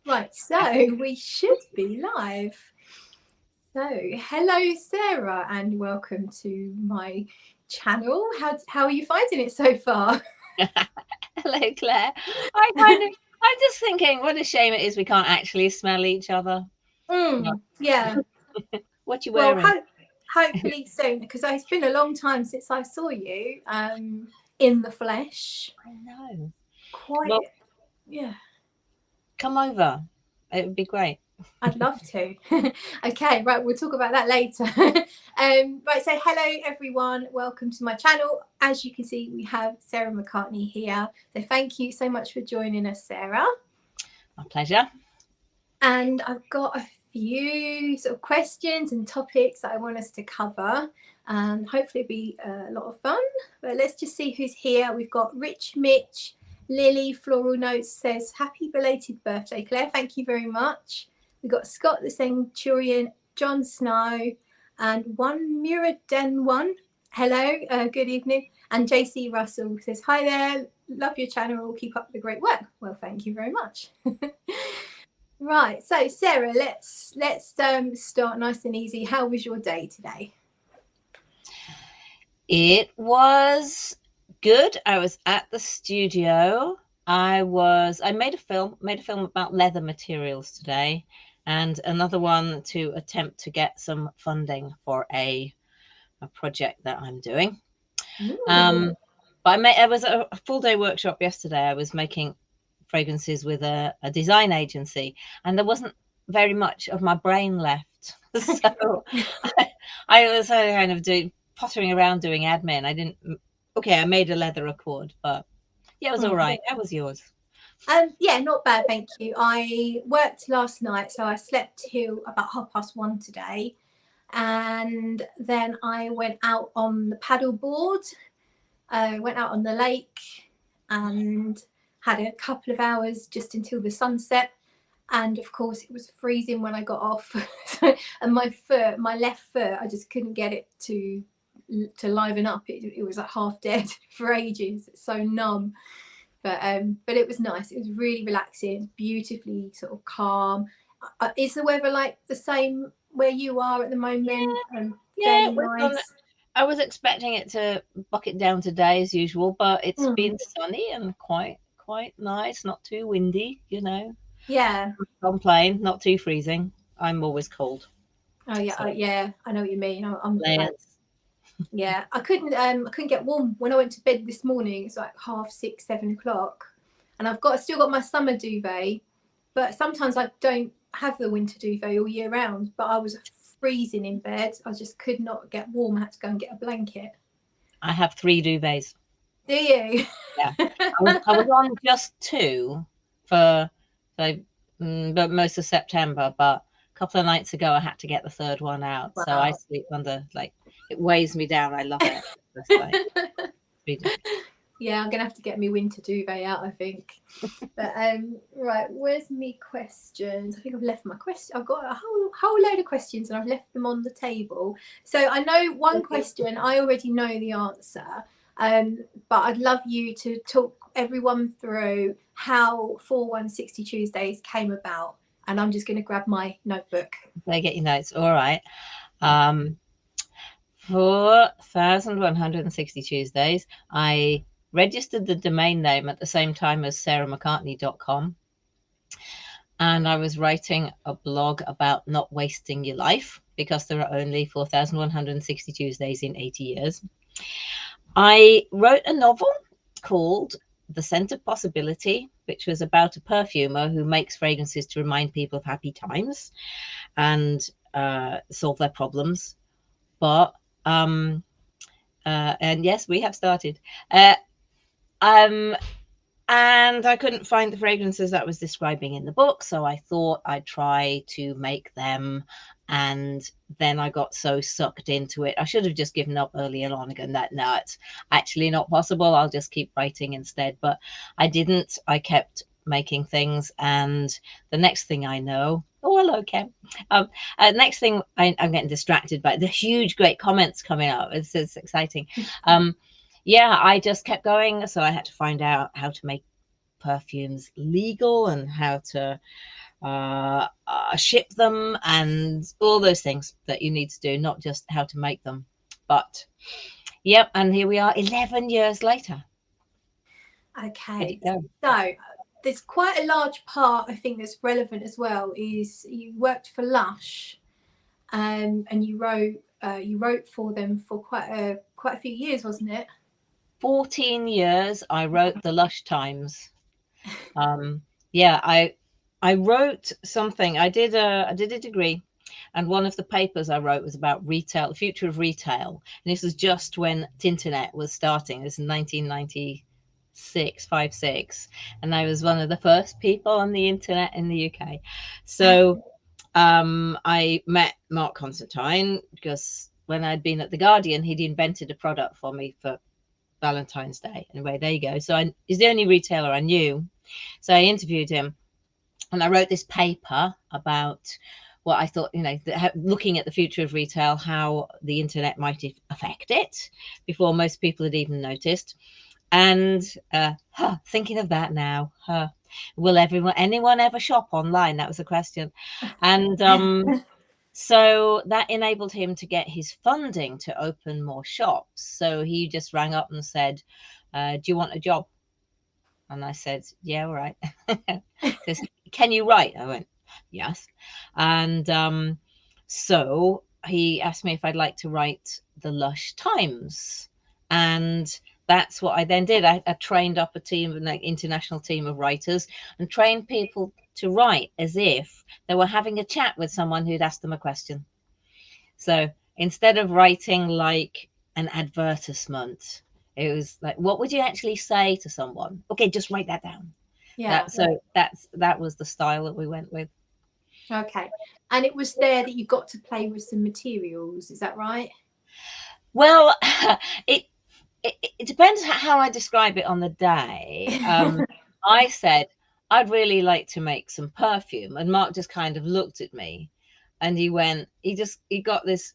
Right, so we should be live. So, hello, Sarah, and welcome to my channel. How are you finding it so far? Hello, Claire. I'm just thinking, what a shame it is we can't actually smell each other. Yeah. What you Well, wearing? hopefully soon, because it's been a long time since I saw you in the flesh. I know. Quite, Well, yeah. come over. It would be great. I'd love to. Okay, right, we'll talk about that later. Right, so hello everyone, welcome to my channel. As you can see, we have Sarah McCartney here. So thank you so much for joining us, Sarah. My pleasure. And I've got a few sort of questions and topics that I want us to cover. And hopefully it'll be a lot of fun. But let's just see who's here. We've got Rich Mitch, Lily Floral Notes says, happy belated birthday, Claire. Thank you very much. We've got Scott the Centurion, John Snow, and One Miraden One. Hello, good evening. And JC Russell says, hi there, love your channel, keep up the great work. Well, thank you very much. Right, so Sarah, let's start nice and easy. How was your day today? It was good. I was at the studio. I made a film about leather materials today, and another one to attempt to get some funding for a project that I'm doing. But I was at a full day workshop yesterday. I was making fragrances with a design agency, and there wasn't very much of my brain left. So I was kind of pottering around doing admin. I made a leather accord, but yeah, it was all right. How was yours? Yeah, not bad, thank you. I worked last night, so I slept till about 1:30 today, and then I went out on the paddle board. Went out on the lake and had a couple of hours just until the sunset. And of course, it was freezing when I got off. And my left foot, I just couldn't get it to liven up. It was like half dead for ages. It's so numb. But it was nice. It was really relaxing, beautifully sort of calm. Is the weather like the same where you are at the moment? Yeah, Fairly nice. I was expecting it to bucket down today as usual, but it's been sunny and quite nice, not too windy, Yeah. Complain, not too freezing. I'm always cold. Oh yeah, So, yeah. I know what you mean. I'm layers. Yeah, I couldn't get warm when I went to bed this morning. It's like 6:30, 7 o'clock, and I've still got my summer duvet, but sometimes I don't have the winter duvet all year round. But I was freezing in bed. I just could not get warm. I had to go and get a blanket. I have 3 duvets. Do you? Yeah, I was on just 2 for but most of September. But a couple of nights ago, I had to get the 3rd one out. Wow. So I sleep under, it weighs me down. I love it. Yeah, I'm gonna have to get my winter duvet out, I think. But right, where's me questions? I think I've left my question. I've got a whole load of questions and I've left them on the table. So I know one question, I already know the answer. But I'd love you to talk everyone through how 4160 Tuesdays came about. And I'm just going to grab my notebook. Okay, get your notes. All right. 4,160 Tuesdays. I registered the domain name at the same time as sarahmccartney.com. And I was writing a blog about not wasting your life because there are only 4,160 Tuesdays in 80 years. I wrote a novel called The Scent of Possibility, which was about a perfumer who makes fragrances to remind people of happy times and solve their problems. But and yes, we have started. And I couldn't find the fragrances that I was describing in the book, so I thought I'd try to make them. And then I got so sucked into it. I should have just given up earlier on and gone, no, it's actually not possible. I'll just keep writing instead. But I didn't. I kept making things. And the next thing I know, oh, hello, Ken. Next thing, I'm getting distracted by the huge, great comments coming up. It's exciting. Yeah, I just kept going. So I had to find out how to make perfumes legal and how to ship them, and all those things that you need to do, not just how to make them. But yep, and here we are 11 years later. Okay, so there's quite a large part I think that's relevant as well, is you worked for Lush, and you wrote for them for quite a few years, wasn't it? 14 years I wrote the Lush Times. Yeah, I wrote something. I did a degree, and one of the papers I wrote was about retail, the future of retail. And this was just when Tinternet was starting. This is 1996, 5, 6, and I was one of the first people on the internet in the UK. So I met Mark Constantine because when I'd been at the Guardian, he'd invented a product for me for Valentine's Day. Anyway, there you go. So he's the only retailer I knew. So I interviewed him, and I wrote this paper about what I thought, looking at the future of retail, how the internet might affect it before most people had even noticed. And thinking of that now, will anyone ever shop online? That was a question. And so that enabled him to get his funding to open more shops. So he just rang up and said, do you want a job? And I said, yeah, all right. Says, can you write? I went, yes. And so he asked me if I'd like to write the Lush Times. And that's what I then did. I trained up a team, an international team of writers, and trained people to write as if they were having a chat with someone who'd asked them a question. So instead of writing like an advertisement, it was like, what would you actually say to someone? Okay, just write that down. Yeah. That was the style that we went with. Okay. And it was there that you got to play with some materials, is that right? Well, it depends how I describe it on the day. I said, I'd really like to make some perfume. And Mark just kind of looked at me, and he got this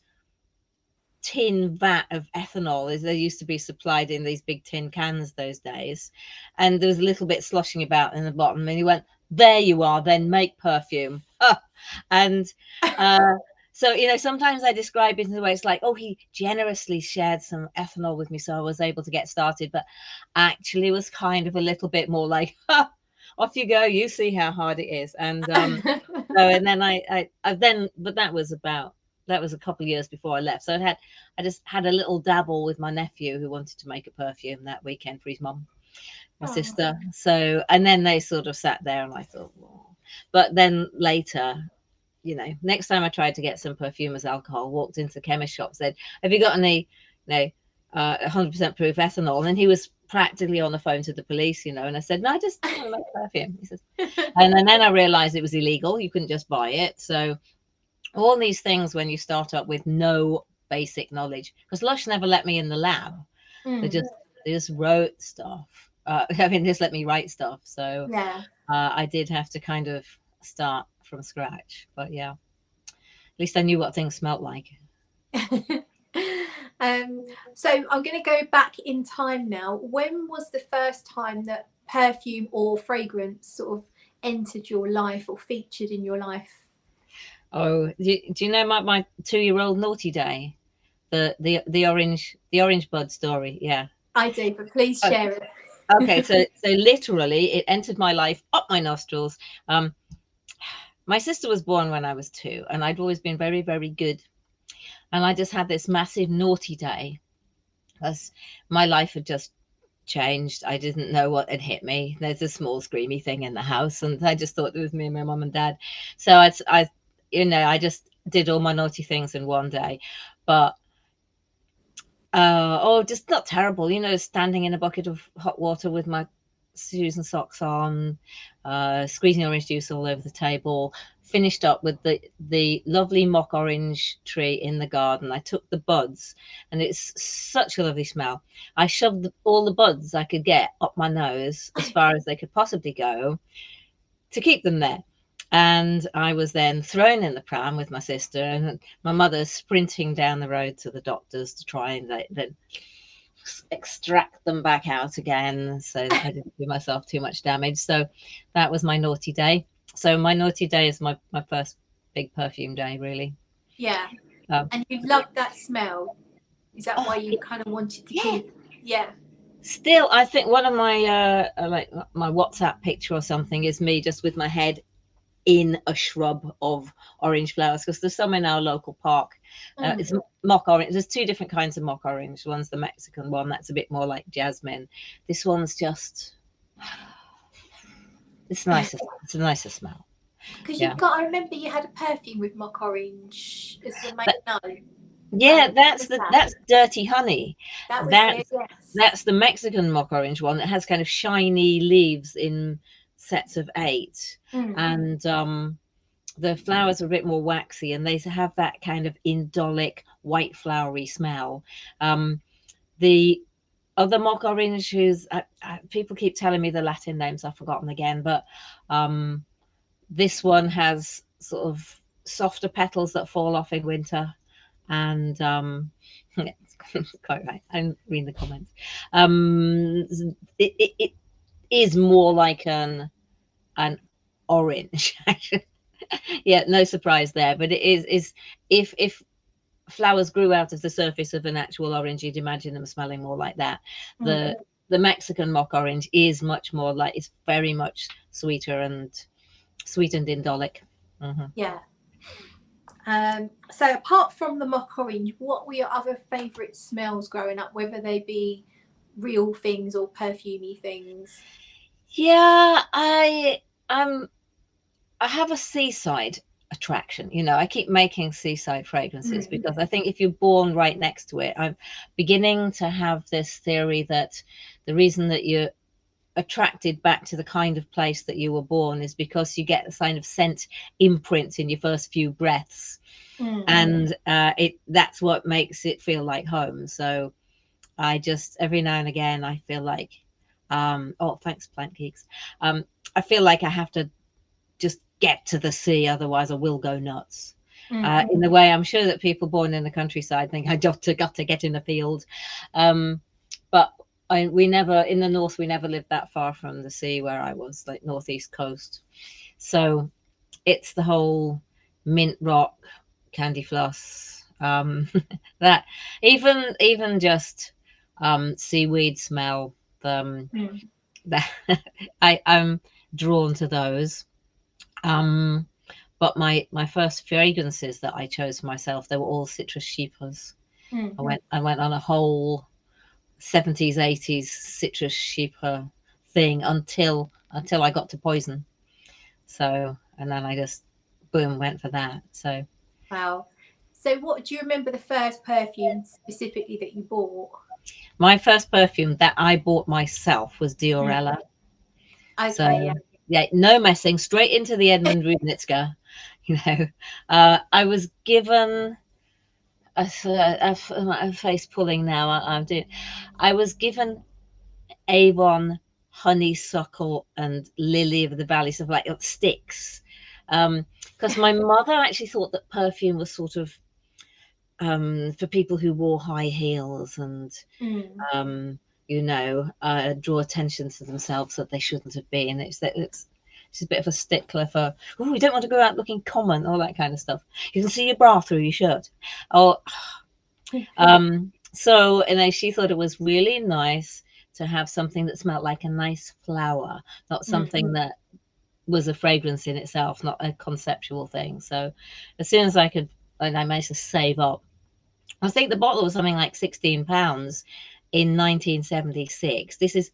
tin vat of ethanol, as they used to be supplied in these big tin cans those days. And there was a little bit sloshing about in the bottom. And he went, there you are, then make perfume. And so, sometimes I describe it in the way it's like, oh, he generously shared some ethanol with me, so I was able to get started. But actually was kind of a little bit more like, off you go, you see how hard it is. And and then but that was a couple of years before I left. So I just had a little dabble with my nephew who wanted to make a perfume that weekend for his mum, my sister. So, and then they sort of sat there, and I thought, well. But then later, next time I tried to get some perfumer's alcohol, walked into the chemist shop, said, have you got any, 100% proof ethanol? And he was practically on the phone to the police, and I said, no, I just want to make perfume. He says, and then I realized it was illegal. You couldn't just buy it. So all these things, when you start up with no basic knowledge, because Lush never let me in the lab. They just wrote stuff. Just let me write stuff. So yeah. I did have to kind of start from scratch, but yeah, at least I knew what things smelt like. So I'm going to go back in time now. When was the first time that perfume or fragrance sort of entered your life or featured in your life? Oh, do you know my 2-year-old naughty day, the orange bud story? Yeah, I do, but please share it. Okay, so literally it entered my life up my nostrils. My sister was born when I was 2, and I'd always been very, very good. And I just had this massive naughty day because my life had just changed. I didn't know what had hit me. There's a small screamy thing in the house, and I just thought it was me and my mum and dad. So I just did all my naughty things in one day. But just not terrible, standing in a bucket of hot water with my shoes and socks on, squeezing orange juice all over the table. Finished up with the lovely mock orange tree in the garden. I took the buds, and it's such a lovely smell. I shoved all the buds I could get up my nose as far as they could possibly go to keep them there. And I was then thrown in the pram with my sister, and my mother sprinting down the road to the doctors to try and then extract them back out again so that I didn't do myself too much damage. So that was my naughty day. So my naughty day is my first big perfume day, really. Yeah. Um, And you love that smell. Is that why you kind of wanted to yeah. keep? Yeah. Still, I think one of my like my WhatsApp picture or something is me just with my head in a shrub of orange flowers, because there's some in our local park. It's mock orange. There's two different kinds of mock orange. One's the Mexican one, that's a bit more like jasmine. This one's just, it's nicer. It's a nicer smell. Because Yeah. you've got, I remember you had a perfume with mock orange as the main note. Yeah, that's dirty honey. That was That's it, yes. That's the Mexican mock orange one that has kind of shiny leaves in sets of 8, and the flowers are a bit more waxy, and they have that kind of indolic white flowery smell. The other mock orange, who's people keep telling me the Latin names, I've forgotten again, but this one has sort of softer petals that fall off in winter, and quite right. I'm reading the comments. It is more like an orange. Yeah, no surprise there, but it is if flowers grew out of the surface of an actual orange, you'd imagine them smelling more like that. The Mexican mock orange is much more like, it's very much sweeter and sweet and indolic. Yeah. So apart from the mock orange, what were your other favourite smells growing up, whether they be real things or perfumey things? Yeah, I have a seaside attraction. You know, I keep making seaside fragrances because I think if you're born right next to it, I'm beginning to have this theory that the reason that you're attracted back to the kind of place that you were born is because you get the kind of scent imprints in your first few breaths, and that's what makes it feel like home. So I just, every now and again, I feel like oh, thanks, Plant Geeks. I feel like I have to just get to the sea, otherwise I will go nuts. In the way I'm sure that people born in the countryside think I got to get in the field, but we never, in the north, we never lived that far from the sea where I was, like northeast coast. So it's the whole mint rock, candy floss, that even just seaweed smell, that I'm drawn to those. But my first fragrances that I chose for myself, they were all citrus sheepers. I went on a whole 70s 80s citrus sheeper thing until I got to poison. So, and then I just boom went for that. So wow. So what do you remember the first perfume specifically that you bought? my first perfume that I bought myself was Diorella. Okay, so yeah, no messing, straight into the Edmund Rudnitzer. You know, I was given I'm face pulling now. I'm doing. I was given Avon, honeysuckle, and lily of the valley, stuff like sticks, because my mother actually thought that perfume was sort of for people who wore high heels and you know, draw attention to themselves that they shouldn't have been. She's a bit of a stickler for, oh, you don't want to go out looking common, all that kind of stuff. You can see your bra through your shirt. Oh, so, and she thought it was really nice to have something that smelled like a nice flower, not something that was a fragrance in itself, not a conceptual thing. So as soon as I could, and I managed to save up, I think the bottle was something like £16 in 1976. This is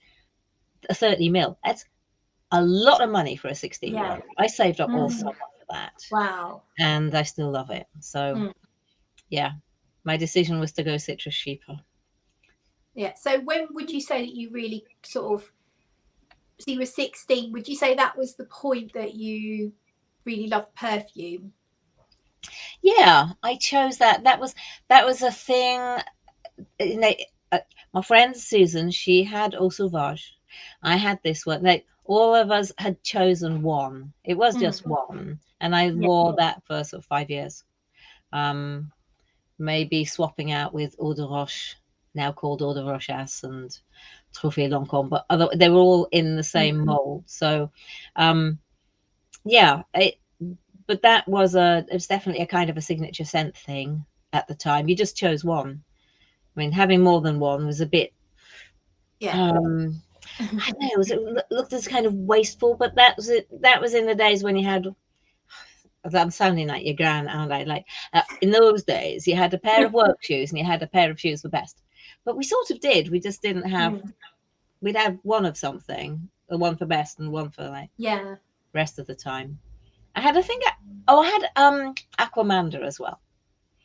a 30 mil. That's a lot of money for a 16-year-old. I saved up all summer for that. Wow. And I still love it. So yeah, my decision was to go citrus sheeper. Yeah. So when would you say that you really sort of, so you were 16, would you say that was the point that you really loved perfume? Yeah, I chose that. That was a thing. You know, my friend Susan, she had Eau Sauvage. I had this one. Like all of us had chosen one. It was just one, and I wore that for sort of 5 years. Maybe swapping out with Eau de Roche, now called Eau de Rochas, and Trophée Lancôme, but they were all in the same mold. So yeah, but that was it was definitely a kind of a signature scent thing at the time. You just chose one. I mean, having more than one was a bit, Yeah. I don't know, it looked as kind of wasteful, but that was it. That was in the days when you had, I'm sounding like your gran, aren't I? Like, in those days, you had a pair of work shoes and you had a pair of shoes for best. But we sort of did. We just didn't have, we'd have one of something, a one for best and one for like Yeah. rest of the time. I had, I think, I had Aquamander as well.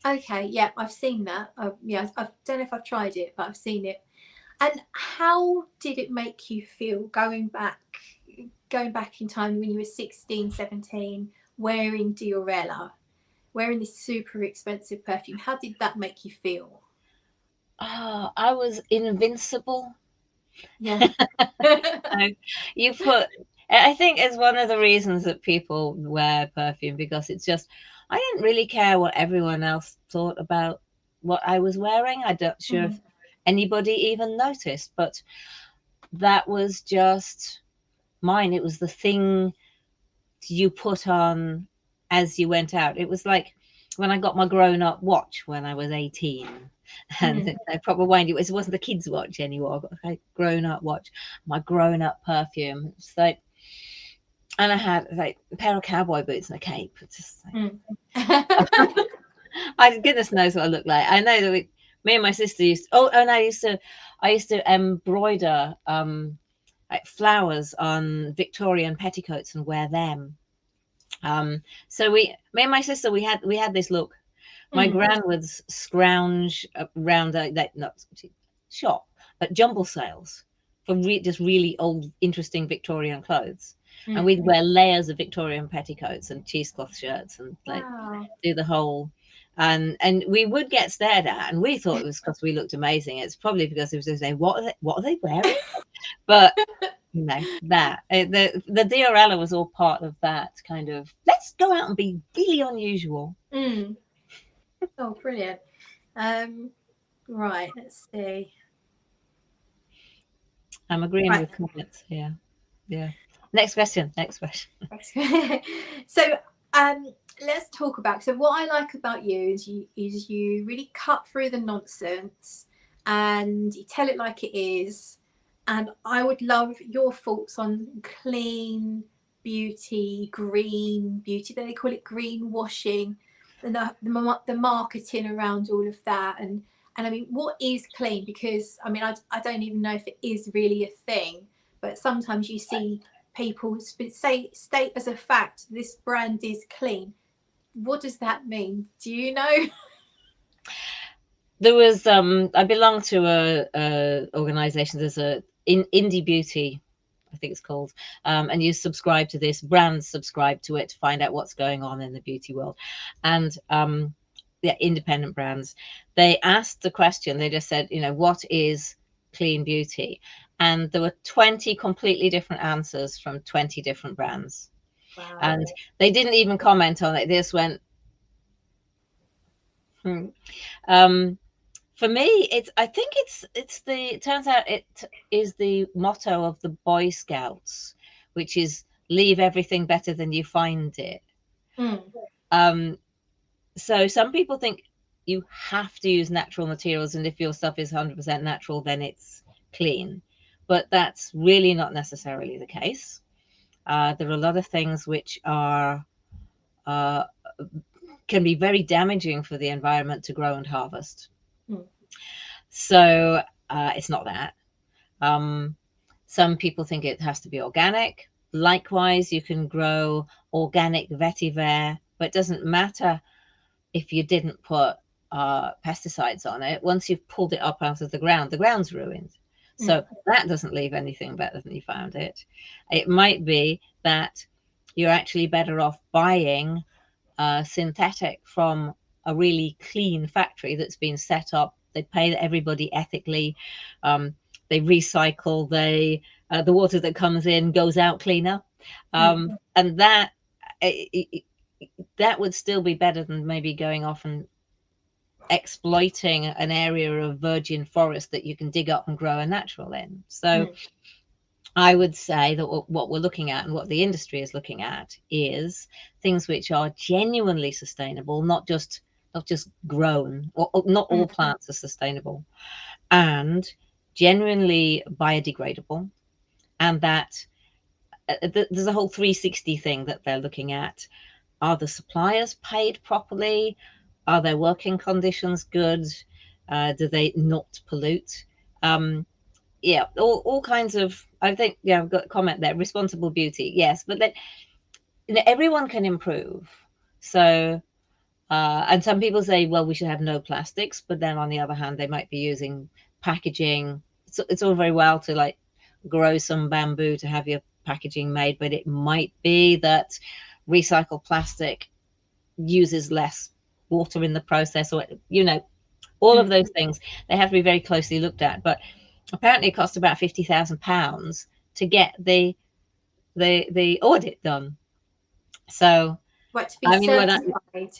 Okay. Yeah, I've seen that. Yeah, I don't know if I've tried it, but I've seen it. And how did it make you feel going back in time when you were 16, 17, wearing Diorella, wearing this super expensive perfume? How did that make you feel? Oh, I was invincible. Yeah. You put, I think it's one of the reasons that people wear perfume, because it's just, I didn't really care what everyone else thought about what I was wearing. I'm not sure if anybody even noticed, but that was just mine. It was the thing you put on as you went out. It was like when I got my grown up watch when I was 18. And I proper wind, it wasn't a kid's watch anymore. I got a grown up watch, my grown up perfume. It's like, and I had like a pair of cowboy boots and a cape. It's just like, I goodness knows what I look like. I know that me and my sister used to, and I used to embroider like flowers on Victorian petticoats and wear them. So me and my sister, we had this look. My gran would scrounge around that not shop at jumble sales for just really old, interesting Victorian clothes, and we'd wear layers of Victorian petticoats and cheesecloth shirts and like do the whole. And we would get stared at, and we thought it was because we looked amazing. It's probably because it was just saying, what are they wearing? But you know that the Diorella was all part of that kind of, let's go out and be really unusual. Oh, brilliant. Right, let's see. I'm agreeing with comments here. Yeah. Next question. So let's talk about, so what I like about you is you really cut through the nonsense and you tell it like it is. And I would love your thoughts on clean beauty, green beauty. They call it green washing, and the marketing around all of that. And I mean, what is clean? Because I mean, I don't even know if it is really a thing, but sometimes you see people state as a fact this brand is clean. What does that mean? Do you know? There was I belong to a organization. There's a indie beauty, I think it's called, and you subscribe to this, brands subscribe to it to find out what's going on in the beauty world. And yeah, independent brands, they asked the question, they just said, you know, what is clean beauty? And there were 20 completely different answers from 20 different brands. Wow. And they didn't even comment on it. They just went, for me, I think it turns out it is the motto of the Boy Scouts, which is leave everything better than you find it. So some people think you have to use natural materials, and if your stuff is 100% natural, then it's clean. But that's really not necessarily the case. There are a lot of things which are can be very damaging for the environment to grow and harvest. So it's not that. Some people think it has to be organic. Likewise, you can grow organic vetiver, but it doesn't matter if you didn't put pesticides on it. Once you've pulled it up out of the ground's ruined. So that doesn't leave anything better than you found it. It might be that you're actually better off buying synthetic from a really clean factory that's been set up. They pay everybody ethically. They recycle. The water that comes in goes out cleaner, and that would still be better than maybe going off and exploiting an area of virgin forest that you can dig up and grow a natural in. So I would say that what we're looking at and what the industry is looking at is things which are genuinely sustainable, not just grown, or not all plants are sustainable, and genuinely biodegradable, and that there's a whole 360 thing that they're looking at. Are the suppliers paid properly? Are their working conditions good? Do they not pollute? Yeah, all kinds of, I think, yeah, I've got a comment there, responsible beauty, yes, but then, you know, everyone can improve. So and some people say, well, we should have no plastics, but then on the other hand, they might be using packaging. It's all very well to like grow some bamboo to have your packaging made, but it might be that recycled plastic uses less water in the process, or, you know, all of those things, they have to be very closely looked at. But apparently it costs about £50,000 to get the audit done. So What, to be I mean, certified?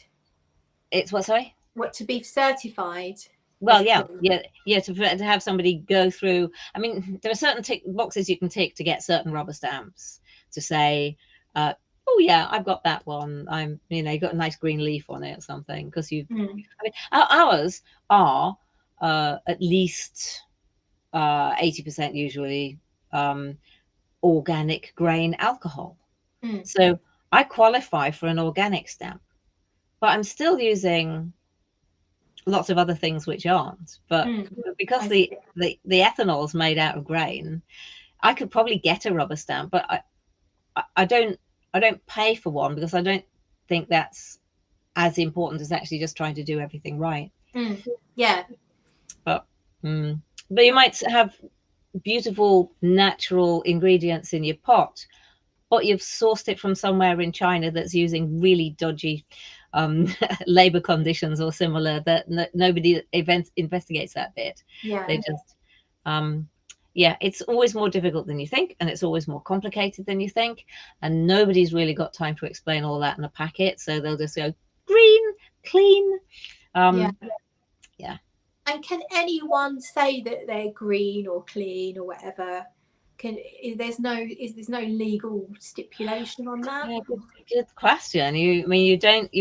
It's what, sorry? What, to be certified? Well, yeah, to have somebody go through. I mean, there are certain tick boxes you can tick to get certain rubber stamps to say, oh yeah, I've got that one. I'm, you know, you got a nice green leaf on it or something, because you. I mean, ours are at least 80% usually organic grain alcohol. So I qualify for an organic stamp, but I'm still using lots of other things which aren't. But because the ethanol is made out of grain, I could probably get a rubber stamp, but I don't pay for one, because I don't think that's as important as actually just trying to do everything right. Yeah. But you might have beautiful natural ingredients in your pot, but you've sourced it from somewhere in China that's using really dodgy labor conditions or similar, that nobody investigates that bit. Yeah. They just yeah, it's always more difficult than you think, and it's always more complicated than you think, and nobody's really got time to explain all that in a packet, so they'll just go green, clean. Yeah. And can anyone say that they're green or clean or whatever? There's no legal stipulation on that? Yeah, good question. I mean, you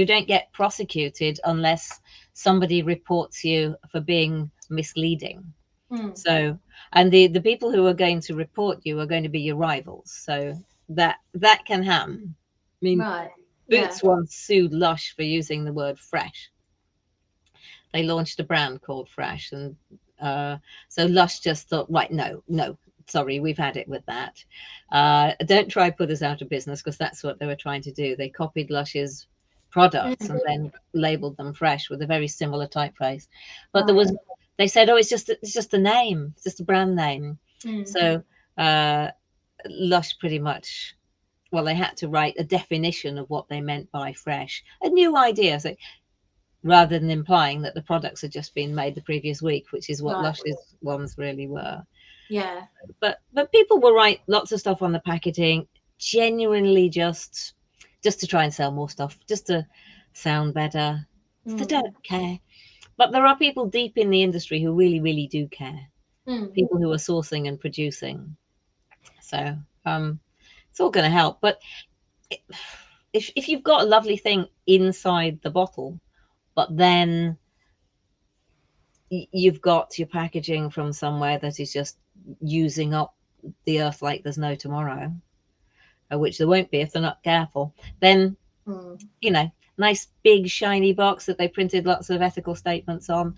don't get prosecuted unless somebody reports you for being misleading. So, and the people who are going to report you are going to be your rivals. So that can happen. I mean, Boots once sued Lush for using the word fresh. They launched a brand called Fresh, and so Lush just thought, right, no, sorry, we've had it with that. Don't try put us out of business, because that's what they were trying to do. They copied Lush's products and then labeled them Fresh with a very similar typeface. But they said, oh, it's just a name, it's just a brand name. So Lush pretty much, well, they had to write a definition of what they meant by fresh, a new idea. So rather than implying that the products had just been made the previous week, which is what Lush's ones really were. Yeah. But people will write lots of stuff on the packaging, genuinely just to try and sell more stuff, just to sound better. They don't care. But there are people deep in the industry who really, really do care. People who are sourcing and producing. So it's all going to help. But if you've got a lovely thing inside the bottle, but then you've got your packaging from somewhere that is just using up the earth like there's no tomorrow, which there won't be if they're not careful, then, you know, nice big shiny box that they printed lots of ethical statements on.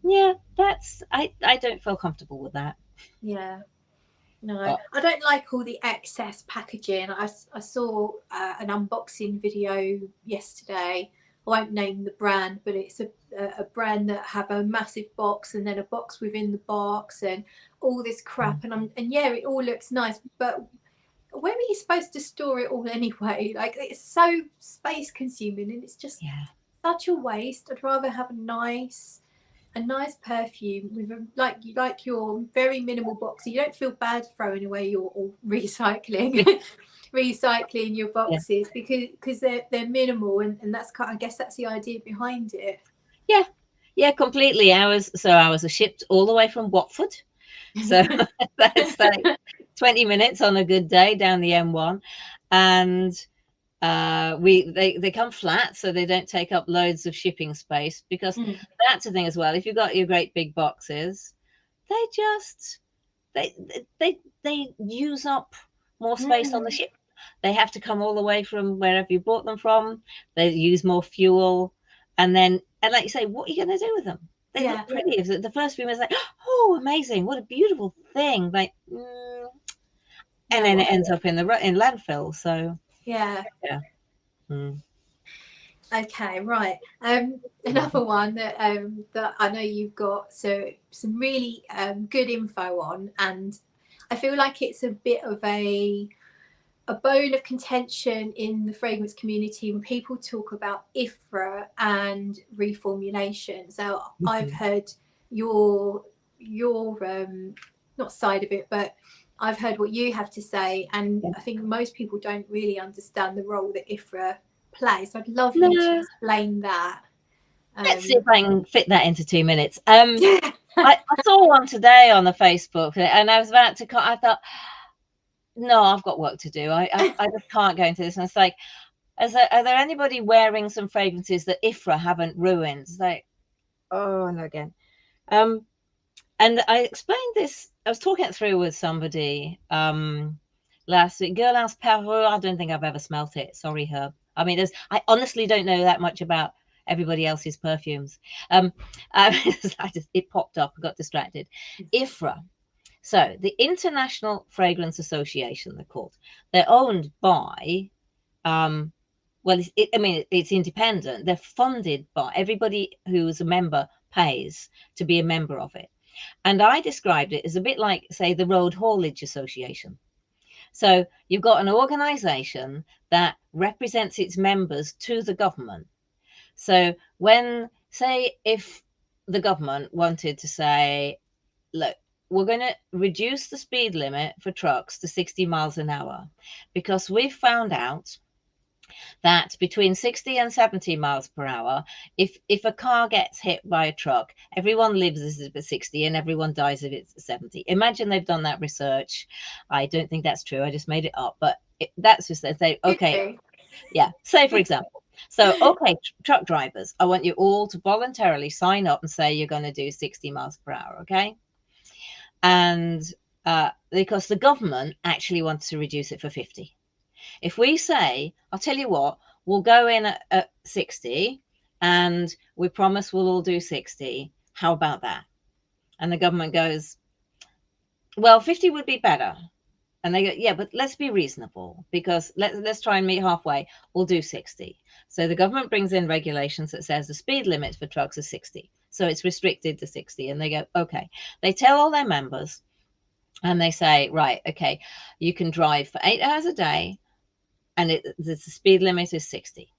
Yeah, that's, I don't feel comfortable with that. Yeah. No, I don't like all the excess packaging. I saw an unboxing video yesterday. I won't name the brand, but it's a brand that have a massive box and then a box within the box and all this crap. And yeah, it all looks nice, but where are you supposed to store it all anyway? Like, it's so space consuming, and it's just such a waste. I'd rather have a nice perfume with like your very minimal box. So you don't feel bad throwing away your or recycling your boxes, because they're minimal, and that's I guess that's the idea behind it. Yeah, completely. Ours are shipped all the way from Watford, so that's like 20 minutes on a good day down the M1, and they come flat, so they don't take up loads of shipping space, because that's the thing as well. If you've got your great big boxes, they just they use up more space on the ship. They have to come all the way from wherever you bought them from. They use more fuel, and like you say, what are you going to do with them? They look pretty. The first few minutes, like, oh, amazing, what a beautiful thing, like, and then it ends up in landfill. So yeah. Okay, right. Another one that that I know you've got some really good info on, and I feel like it's a bit of a bone of contention in the fragrance community when people talk about IFRA and reformulation. So I've heard your not side of it, but I've heard what you have to say, and I think most people don't really understand the role that IFRA plays. So I'd love you to explain that. Let's see if I can fit that into 2 minutes. I saw one today on the Facebook, and I was about to. I thought, no, I've got work to do. I just can't go into this. And it's like, are there anybody wearing some fragrances that IFRA haven't ruined? It's like, oh no, again. And I explained this. I was talking it through with somebody last week. Guerlain's Perfume. I don't think I've ever smelt it. Sorry, Herb. I mean, I honestly don't know that much about everybody else's perfumes. It popped up. I got distracted. IFRA. So the International Fragrance Association, they're called. They're owned by, it's independent. They're funded by everybody who's a member pays to be a member of it. And I described it as a bit like, say, the Road Haulage Association. So you've got an organization that represents its members to the government. So if the government wanted to say, look, we're going to reduce the speed limit for trucks to 60 miles an hour, because we've found out that between 60 and 70 miles per hour, if a car gets hit by a truck, everyone lives at 60 and everyone dies if it's 70. Imagine they've done that research. I don't think that's true. I just made it up. But that's just they say, okay. Yeah. Say, for example, truck drivers, I want you all to voluntarily sign up and say you're going to do 60 miles per hour. Okay. And because the government actually wants to reduce it for 50. If we say, I'll tell you what, we'll go in at 60 and we promise we'll all do 60. How about that? And the government goes, well, 50 would be better. And they go, yeah, but let's be reasonable, because let's try and meet halfway. We'll do 60. So the government brings in regulations that says the speed limit for trucks is 60. So it's restricted to 60. And they go, okay. They tell all their members and they say, right, okay, you can drive for 8 hours a day and the speed limit is 60.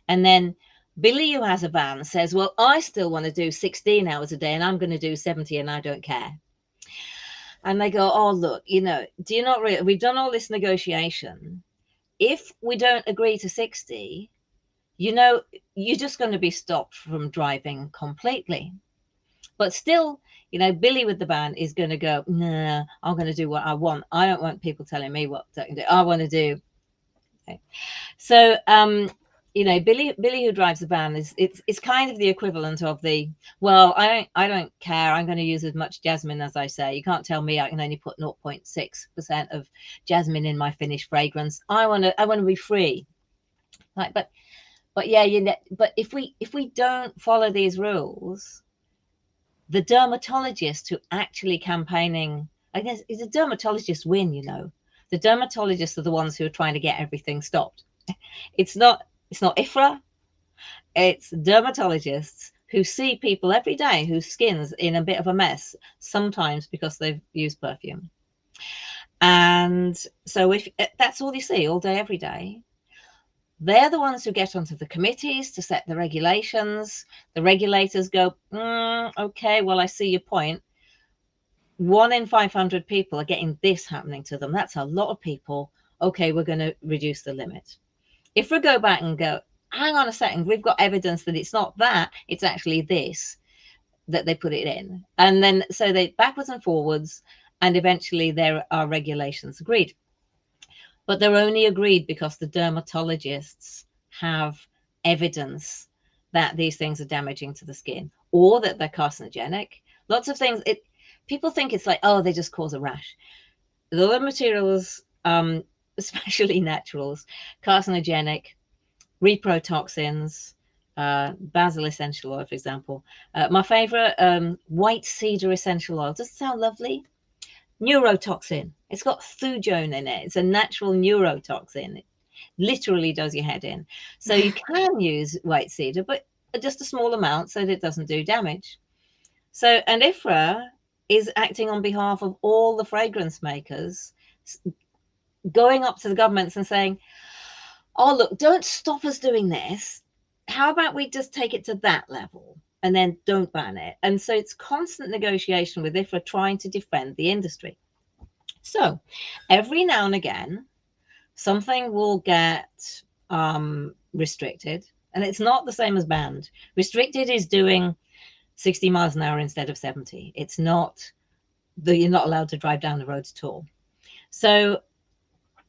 And then Billy, who has a van, says, well, I still want to do 16 hours a day and I'm going to do 70 and I don't care. And they go, oh, look, do you not really, we've done all this negotiation. If we don't agree to 60, you're just going to be stopped from driving completely. But still, Billy with the van is going to go, nah, I'm going to do what I want. I don't want people telling me what to do. I want to do. Okay. So, Billy who drives the van it's kind of the equivalent of well, I don't care. I'm going to use as much jasmine as I say. You can't tell me I can only put 0.6% of jasmine in my finished fragrance. I want to be free. Like, but yeah, but if we don't follow these rules, the dermatologists who actually campaigning, I guess, is a dermatologist win. The dermatologists are the ones who are trying to get everything stopped. It's not IFRA. It's dermatologists who see people every day whose skin's in a bit of a mess, sometimes because they've used perfume. And so if that's all you see all day, every day, they're the ones who get onto the committees to set the regulations. The regulators go, okay, well, I see your point. 1 in 500 people are getting this happening to them. That's a lot of people. Okay, we're going to reduce the limit. If we go back and go, hang on a second, we've got evidence that it's not that, it's actually this, that they put it in. And then so they backwards and forwards. and eventually there are regulations agreed. But they're only agreed because the dermatologists have evidence that these things are damaging to the skin or that they're carcinogenic. Lots of things. People think it's like, oh, they just cause a rash. The other materials, especially naturals, carcinogenic, reprotoxins, basil essential oil, for example. My favorite, white cedar essential oil. Does it sound lovely? Neurotoxin. It's got thujone in it. It's a natural neurotoxin. It literally does your head in. So you can use white cedar, but just a small amount so that it doesn't do damage. So, and IFRA is acting on behalf of all the fragrance makers, going up to the governments and saying, oh, look, don't stop us doing this. How about we just take it to that level and then don't ban it? And so it's constant negotiation with IFRA trying to defend the industry. So every now and again, something will get restricted, and it's not the same as banned. Restricted is doing 60 miles an hour instead of 70. It's not that you're not allowed to drive down the road at all. So,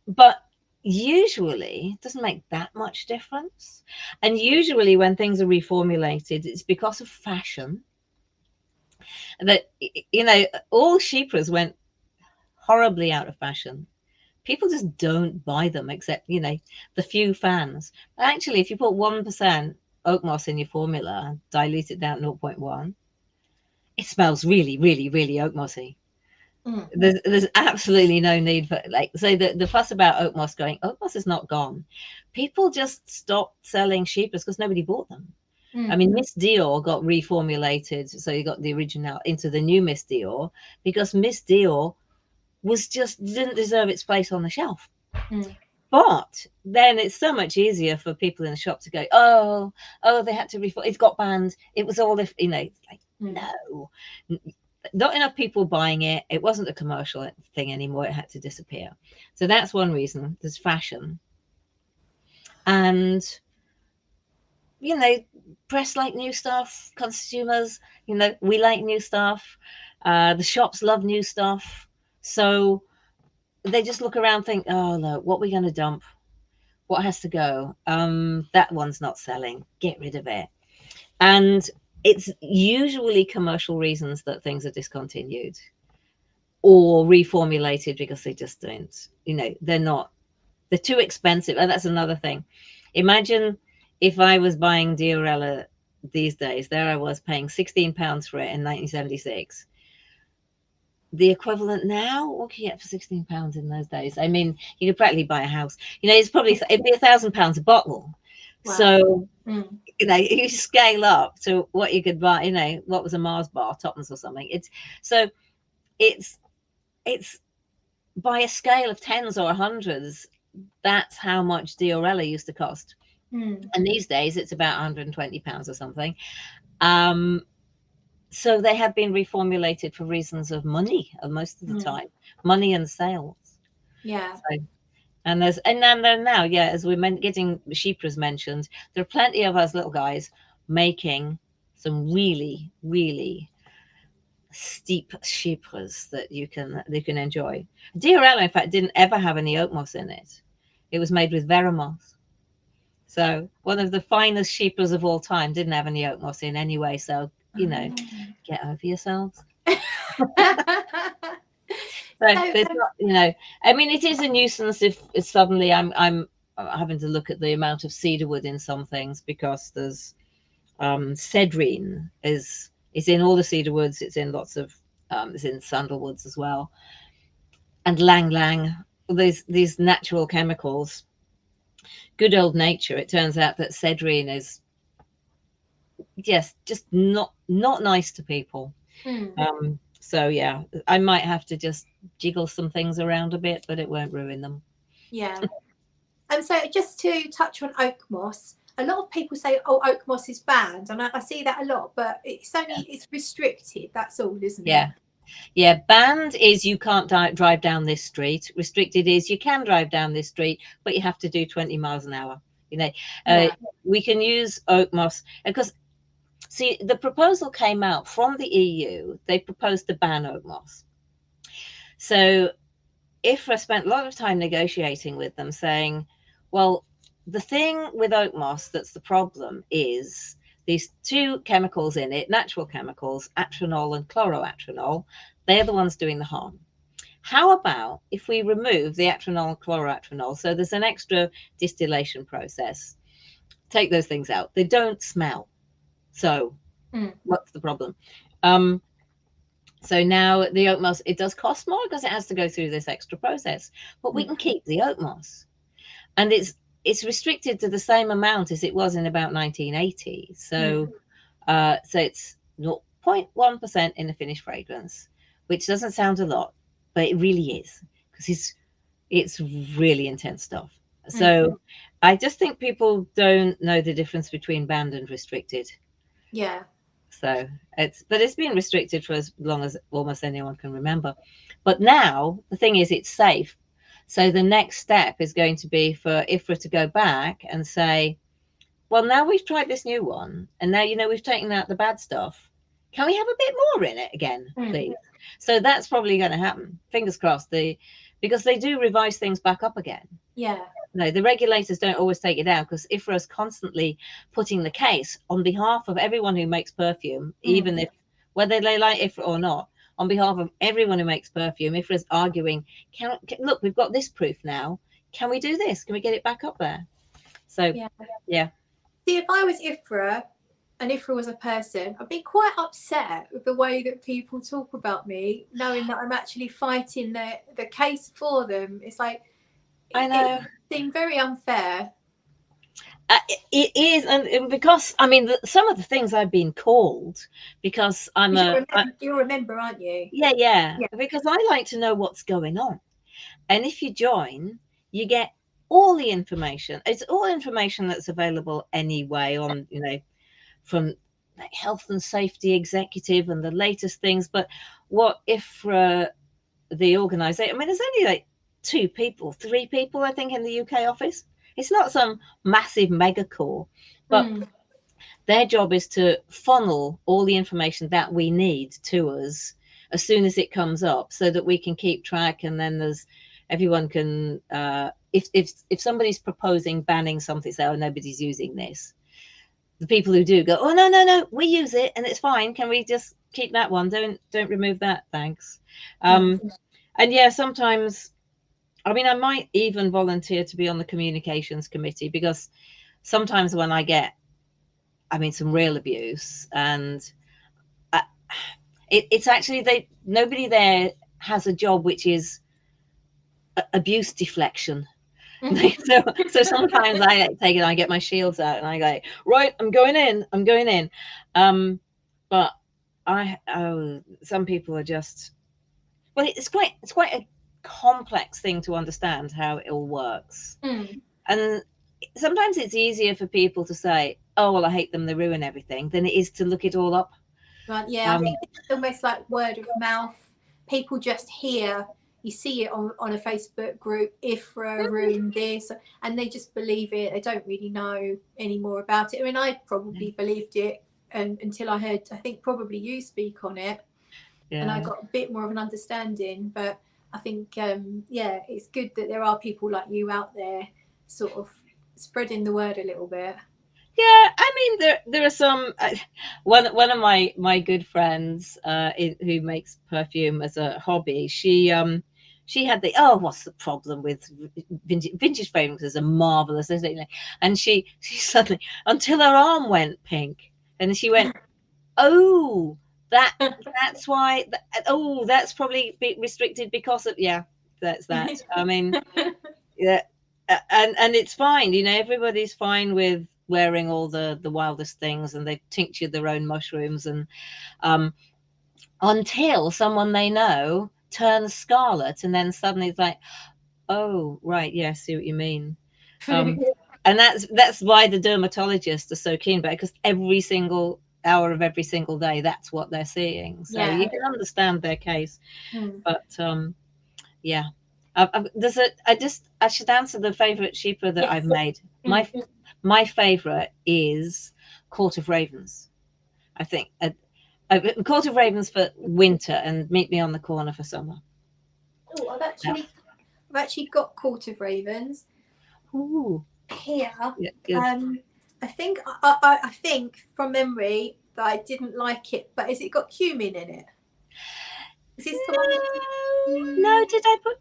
but usually it doesn't make that much difference. And usually when things are reformulated, it's because of fashion. That, you know, all Chypres went horribly out of fashion. People just don't buy them, except, you know, the few fans. Actually, if you put 1% oak moss in your formula and dilute it down to 0.1, it smells really, really, really oak mossy. There's absolutely no need for, like, so the fuss about oak moss going, oak moss is not gone. People just stopped selling Chypres because nobody bought them. I mean, Miss Dior got reformulated, so you got the original into the new Miss Dior because Miss Dior was just didn't deserve its place on the shelf. But then it's so much easier for people in the shop to go, oh, they had to reform. It got banned. It was all, if you know, like, no, not enough people buying it. It wasn't a commercial thing anymore. It had to disappear. So that's one reason. There's fashion, and you know, press like new stuff. Consumers, you know, we like new stuff. The shops love new stuff. So they just look around, think, oh, look, what are we going to dump? What has to go? That one's not selling. Get rid of it. And it's usually commercial reasons that things are discontinued or reformulated because they just don't, you know, they're too expensive. And that's another thing. Imagine if I was buying Diorella these days, there I was paying £16 for it in 1976. The equivalent now, what can you get for £16 in those days? I mean, you could practically buy a house. You know, it'd be £1,000 a bottle. Wow. So, you know, you scale up to what you could buy. You know, what was a Mars bar, Toppens or something. It's by a scale of tens or hundreds. That's how much Diorella used to cost. And these days, it's about £120 or something. So they have been reformulated for reasons of money most of the time, money and sales. Yeah. So, and then now, yeah, as we're getting Chypres mentioned, there are plenty of us little guys making some really, really steep Chypres that you can enjoy. Diorella, in fact, didn't ever have any oak moss in it. It was made with veramoss. So one of the finest Chypres of all time didn't have any oak moss in anyway. So, you know, get over yourselves. So there's not, you know, I mean, it is a nuisance if suddenly I'm having to look at the amount of cedar wood in some things because there's cedrine is in all the cedar woods. It's in lots of it's in sandalwoods as well, and lang these natural chemicals. Good old nature. It turns out that cedrine is just not nice to people. So yeah, I might have to just jiggle some things around a bit, but it won't ruin them. Yeah. And so just to touch on oak moss, a lot of people say, oh, oak moss is banned, and I see that a lot, but it's only it's restricted. That's all, isn't it? Yeah, banned is you can't drive down this street. Restricted is you can drive down this street, but you have to do 20 miles an hour. You know, we can use oak moss because, see, the proposal came out from the EU. They proposed to ban oak moss. So IFRA spent a lot of time negotiating with them, saying, well, the thing with oak moss that's the problem is these two chemicals in it, natural chemicals, atronol and chloroatronol, they're the ones doing the harm. How about if we remove the atronol and chloroatronol? So there's an extra distillation process. Take those things out. They don't smell. So what's the problem? So now the oak moss, it does cost more because it has to go through this extra process, but we can keep the oak moss. And it's restricted to the same amount as it was in about 1980. So so it's 0.1% in a finished fragrance, which doesn't sound a lot, but it really is, because it's really intense stuff. So I just think people don't know the difference between banned and restricted. Yeah. So it's been restricted for as long as almost anyone can remember. But now the thing is, it's safe. So the next step is going to be for IFRA to go back and say, well, now we've tried this new one, and now, you know, we've taken out the bad stuff. Can we have a bit more in it again, please? So that's probably going to happen. Fingers crossed. Because they do revise things back up again. Yeah. No, the regulators don't always take it down, because IFRA is constantly putting the case on behalf of everyone who makes perfume, even if, whether they like IFRA or not, on behalf of everyone who makes perfume. IFRA is arguing, look, we've got this proof now. Can we do this? Can we get it back up there? So, yeah. See, if I was IFRA and IFRA was a person, I'd be quite upset with the way that people talk about me, knowing that I'm actually fighting the case for them. It's like, I know. It seemed very unfair. It is, and because, I mean, some of the things I've been called, because you'll remember, aren't you? Yeah, because I like to know what's going on. And if you join, you get all the information. It's all information that's available anyway on, you know, from like health and safety executive and the latest things. But what if the organization, I mean, there's only like 3 people, I think, in the UK office. It's not some massive mega core, but their job is to funnel all the information that we need to us as soon as it comes up, so that we can keep track. And then everyone can, if somebody's proposing banning something, say, oh, nobody's using this, the people who do go, oh, no, we use it and it's fine. Can we just keep that one? Don't remove that, thanks. And yeah, sometimes, I mean, I might even volunteer to be on the communications committee, because sometimes when I get, I mean, some real abuse, and it's actually, nobody there has a job which is abuse deflection. So sometimes I take it, I get my shields out and I go, right, I'm going in. But some people are just, well, it's quite a complex thing to understand how it all works. And sometimes it's easier for people to say, oh, well, I hate them, they ruin everything, than it is to look it all up. Right, yeah, I think it's almost like word of mouth. People just hear, you see it on a Facebook group, IFRA ruined this, and they just believe it. They don't really know any more about it. I mean, I probably believed it until I heard, I think, probably you speak on it. And I got a bit more of an understanding. But I think, it's good that there are people like you out there sort of spreading the word a little bit. Yeah, I mean, there are some. One of my good friends who makes perfume as a hobby. She had what's the problem with vintage fragrances are marvelous, isn't it? And she suddenly, until her arm went pink, and she went, oh, that's why. That's probably restricted because of that's that. I mean, yeah, and it's fine. You know, everybody's fine with wearing all the wildest things, and they've tinctured their own mushrooms, and until someone they know turns scarlet, and then suddenly it's like, oh, right, yeah, I see what you mean. And that's why the dermatologists are so keen about it, because every single hour of every single day, that's what they're seeing. So you can understand their case. But yeah, I should answer the favorite sheeper that I've made. My favorite is Court of Ravens. I think Court of Ravens for winter, and Meet Me on the Corner for summer. Oh, I've actually got Court of Ravens. Ooh. Here. Yeah, good. I think I think from memory that I didn't like it, but has it got cumin in it? Is this the one that's No, did I put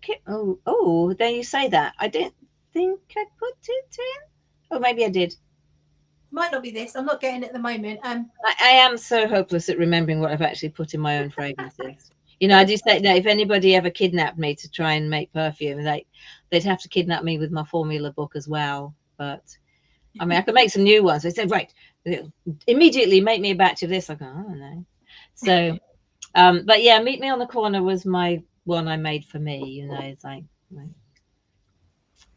oh, there you say that. I didn't think I put it in. Oh, maybe I did. might not be this. I'm not getting it at the moment. I am so hopeless at remembering what I've actually put in my own fragrances. You know, I do say that if anybody ever kidnapped me to try and make perfume, they'd have to kidnap me with my formula book as well. But I mean, I could make some new ones. They said, right, immediately make me a batch of this. I go, oh no. So, but yeah, Meet Me on the Corner was my one I made for me. You know, it's like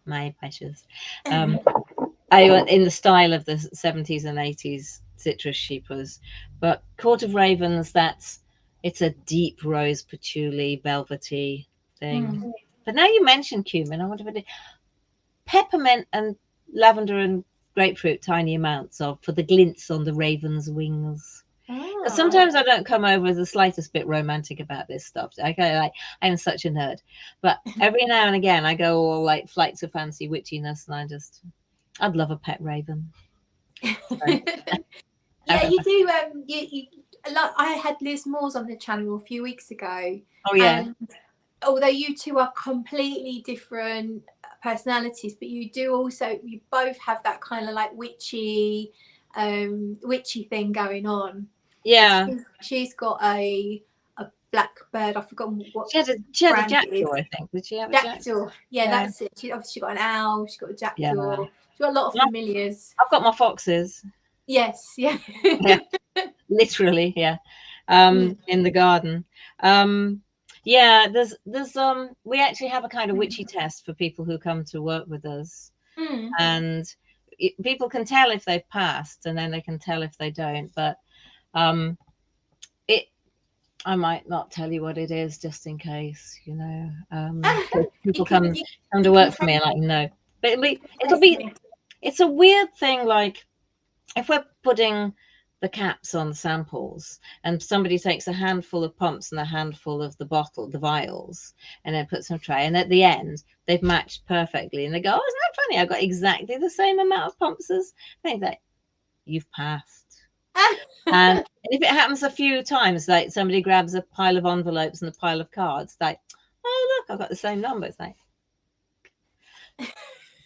my precious. I went in the style of the 70s and 80s citrus sheepers, but Court of Ravens, it's a deep rose patchouli velvety thing. But now you mentioned cumin, I wonder if I did peppermint and lavender and grapefruit, tiny amounts of for the glints on the raven's wings. Sometimes I don't come over the slightest bit romantic about this stuff. I go like I'm such a nerd, but every now and again I go all like flights of fancy witchiness, and I'd love a pet raven. Yeah, you do. You like I had Liz Moore's on the channel a few weeks ago. Oh yeah. And although you two are completely different personalities, but you both have that kind of like witchy thing going on. Yeah. She's got a black bird. I've forgotten what she had a jackdaw, I think. Did she have a jackdaw? Yeah, that's it. She obviously got an owl. She's got a jackdaw. Yeah. She's got a lot of familiars. I've got my foxes. Yes, yeah. Yeah. Literally, yeah. In the garden. Yeah, there's we actually have a kind of witchy test for people who come to work with us. And people can tell if they've passed, and then they can tell if they don't. But I might not tell you what it is, just in case, you know. People come to work for me and like no, but it's a weird thing. Like if we're putting the caps on samples and somebody takes a handful of pumps and a handful of the vials, and then puts some tray, and at the end they've matched perfectly, and they go, oh, isn't that funny? I've got exactly the same amount of pumps as things. Like, you've passed. And if it happens a few times, like somebody grabs a pile of envelopes and a pile of cards, like, oh look, I've got the same number. It's like,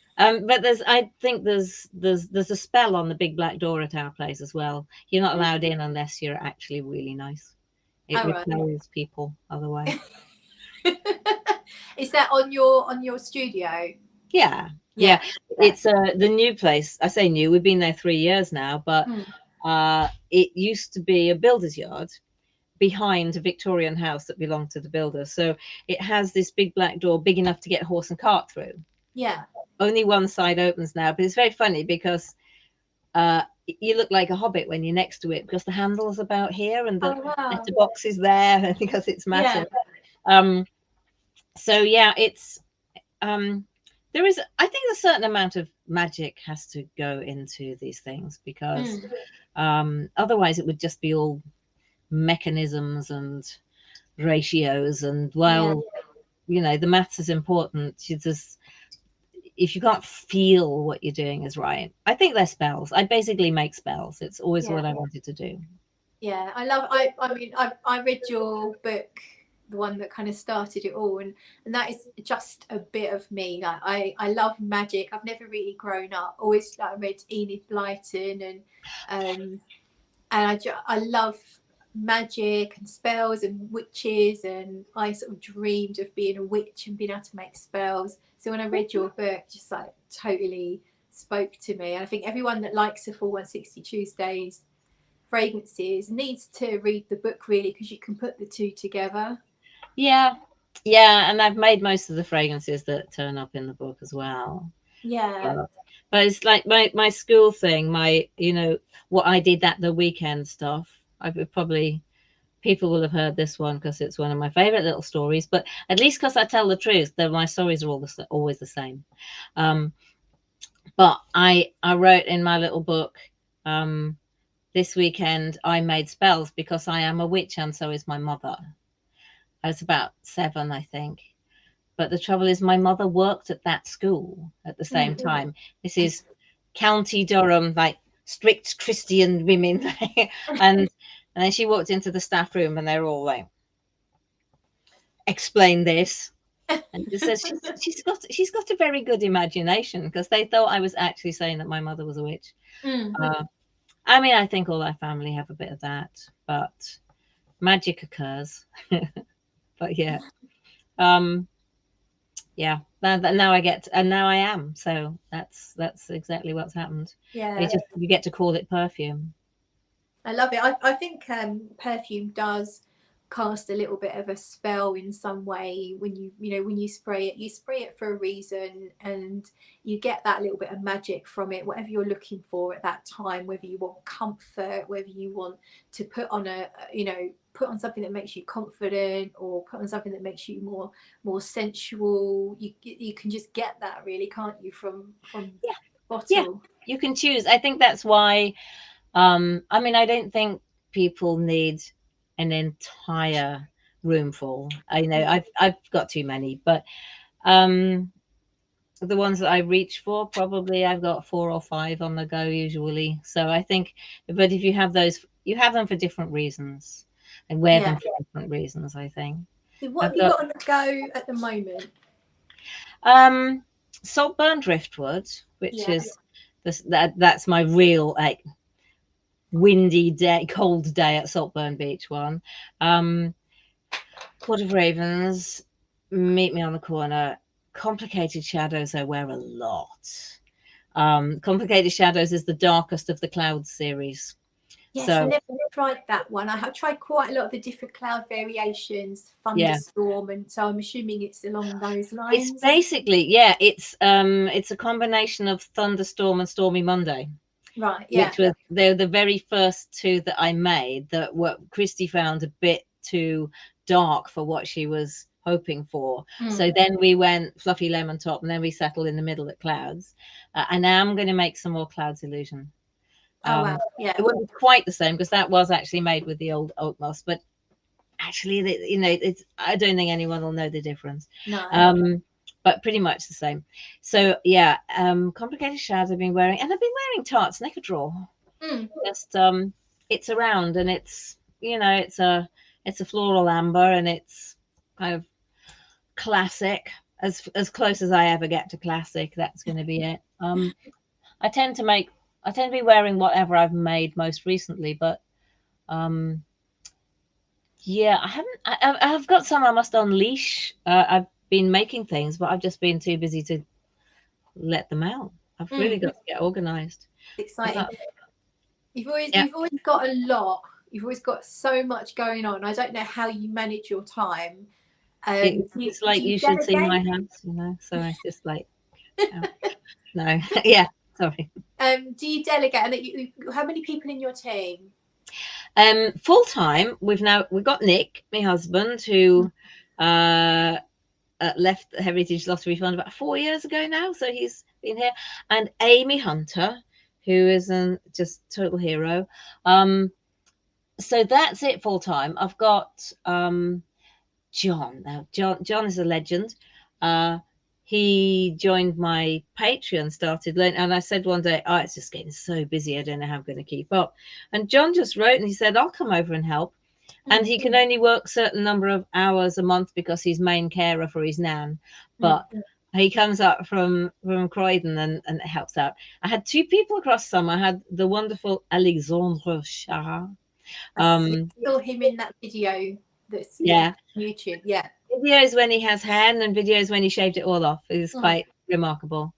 but I think there's a spell on the big black door at our place as well. You're not allowed in unless you're actually really nice. It repels people otherwise. Is that on your studio? Yeah. It's the new place. I say new. We've been there 3 years now, but it used to be a builder's yard behind a Victorian house that belonged to the builder. So it has this big black door, big enough to get a horse and cart through. Yeah. Only one side opens now, but it's very funny because you look like a hobbit when you're next to it, because the handle's about here and the letterbox is there because it's massive. Yeah. So yeah, it's there is, I think, a certain amount of magic has to go into these things, because otherwise it would just be all mechanisms and ratios, and you know, the maths is important. If you can't feel what you're doing is right, I think they're spells. I basically make spells. It's always what I wanted to do. Yeah, I mean, I read your book, the one that kind of started it all, and that is just a bit of me. Like I love magic. I've never really grown up. Always read Enid Blyton, and I love magic and spells and witches, and I sort of dreamed of being a witch and being able to make spells. So when I read your book, just like totally spoke to me. And I think everyone that likes a Full 160 Tuesdays fragrances needs to read the book, really, because you can put the two together. Yeah, and I've made most of the fragrances that turn up in the book as well. Yeah. But it's like my school thing, you know, what I did at the weekend stuff. People will have heard this one because it's one of my favorite little stories, but at least because I tell the truth, my stories are always the same. But I wrote in my little book, this weekend I made spells because I am a witch and so is my mother. I was about 7, I think. But the trouble is, my mother worked at that school at the same time. This is County Durham, like strict Christian women. And then she walked into the staff room and they're all like, explain this. And she says she's got a very good imagination, because they thought I was actually saying that my mother was a witch. I mean, I think all our family have a bit of that, but magic occurs. But yeah. Yeah, now I get, and now I am. So that's exactly what's happened. Yeah, you get to call it perfume. I love it. I think perfume does cast a little bit of a spell in some way when you spray it for a reason, and you get that little bit of magic from it, whatever you're looking for at that time, whether you want comfort, whether you want to put on something that makes you confident, or put on something that makes you more sensual. You can just get that, really, can't you, from bottle? Yeah, you can choose. I think that's why I mean, I don't think people need an entire room full. I know I've got too many, but the ones that I reach for, probably I've got 4 or 5 on the go usually. So I think, but if you have those, you have them for different reasons, and wear them for different reasons, I think. So what have you got on the go at the moment? Saltburn driftwood, which is that's my real, like, windy day, cold day at Saltburn Beach one. Court of Ravens, Meet Me on the Corner, Complicated Shadows I wear a lot. Complicated Shadows is the darkest of the Clouds series. Yes, so, I never tried that one. I have tried quite a lot of the different cloud variations, thunderstorm, and so I'm assuming it's along those lines. It's basically, it's a combination of thunderstorm and stormy Monday. Right, yeah. Which was the very first 2 that I made, that what Christy found a bit too dark for what she was hoping for. So then we went Fluffy Lemon Top, and then we settled in the middle at Clouds. And now I'm going to make some more Clouds Illusion. Wow, yeah. It wasn't quite the same, because that was actually made with the old oak moss, but actually, it's, I don't think anyone will know the difference. No. But pretty much the same. So yeah, Complicated Shadows I've been wearing, and I've been wearing Tarte's Necker Draw. Just it's around, and it's it's a floral amber, and it's kind of classic, as close as I ever get to classic. That's going to be it. I tend to be wearing whatever I've made most recently, but yeah, I've got some I must unleash. I've been making things, but I've just been too busy to let them out. I've really got to get organized. Exciting. You've always got a lot. You've always got so much going on. I don't know how you manage your time. It's like you should see my house, so I just like no. Yeah, sorry. Do you delegate? And how many people in your team? Full time, we've got Nick, my husband, who left the Heritage Lottery Fund about 4 years ago now, so he's been here, and Amy Hunter, who is just total hero. So that's it full time. I've got John. Now John is a legend. He joined my Patreon, started learning, and I said one day, it's just getting so busy, I don't know how I'm going to keep up. And John just wrote and he said, I'll come over and help. And he can only work a certain number of hours a month because he's main carer for his nan. But he comes up from Croydon and helps out. I had 2 people across summer. I had the wonderful Alexandre Chara. I saw him in that video that's on YouTube. Yeah. Videos when he has hair and videos when he shaved it all off. It's quite remarkable.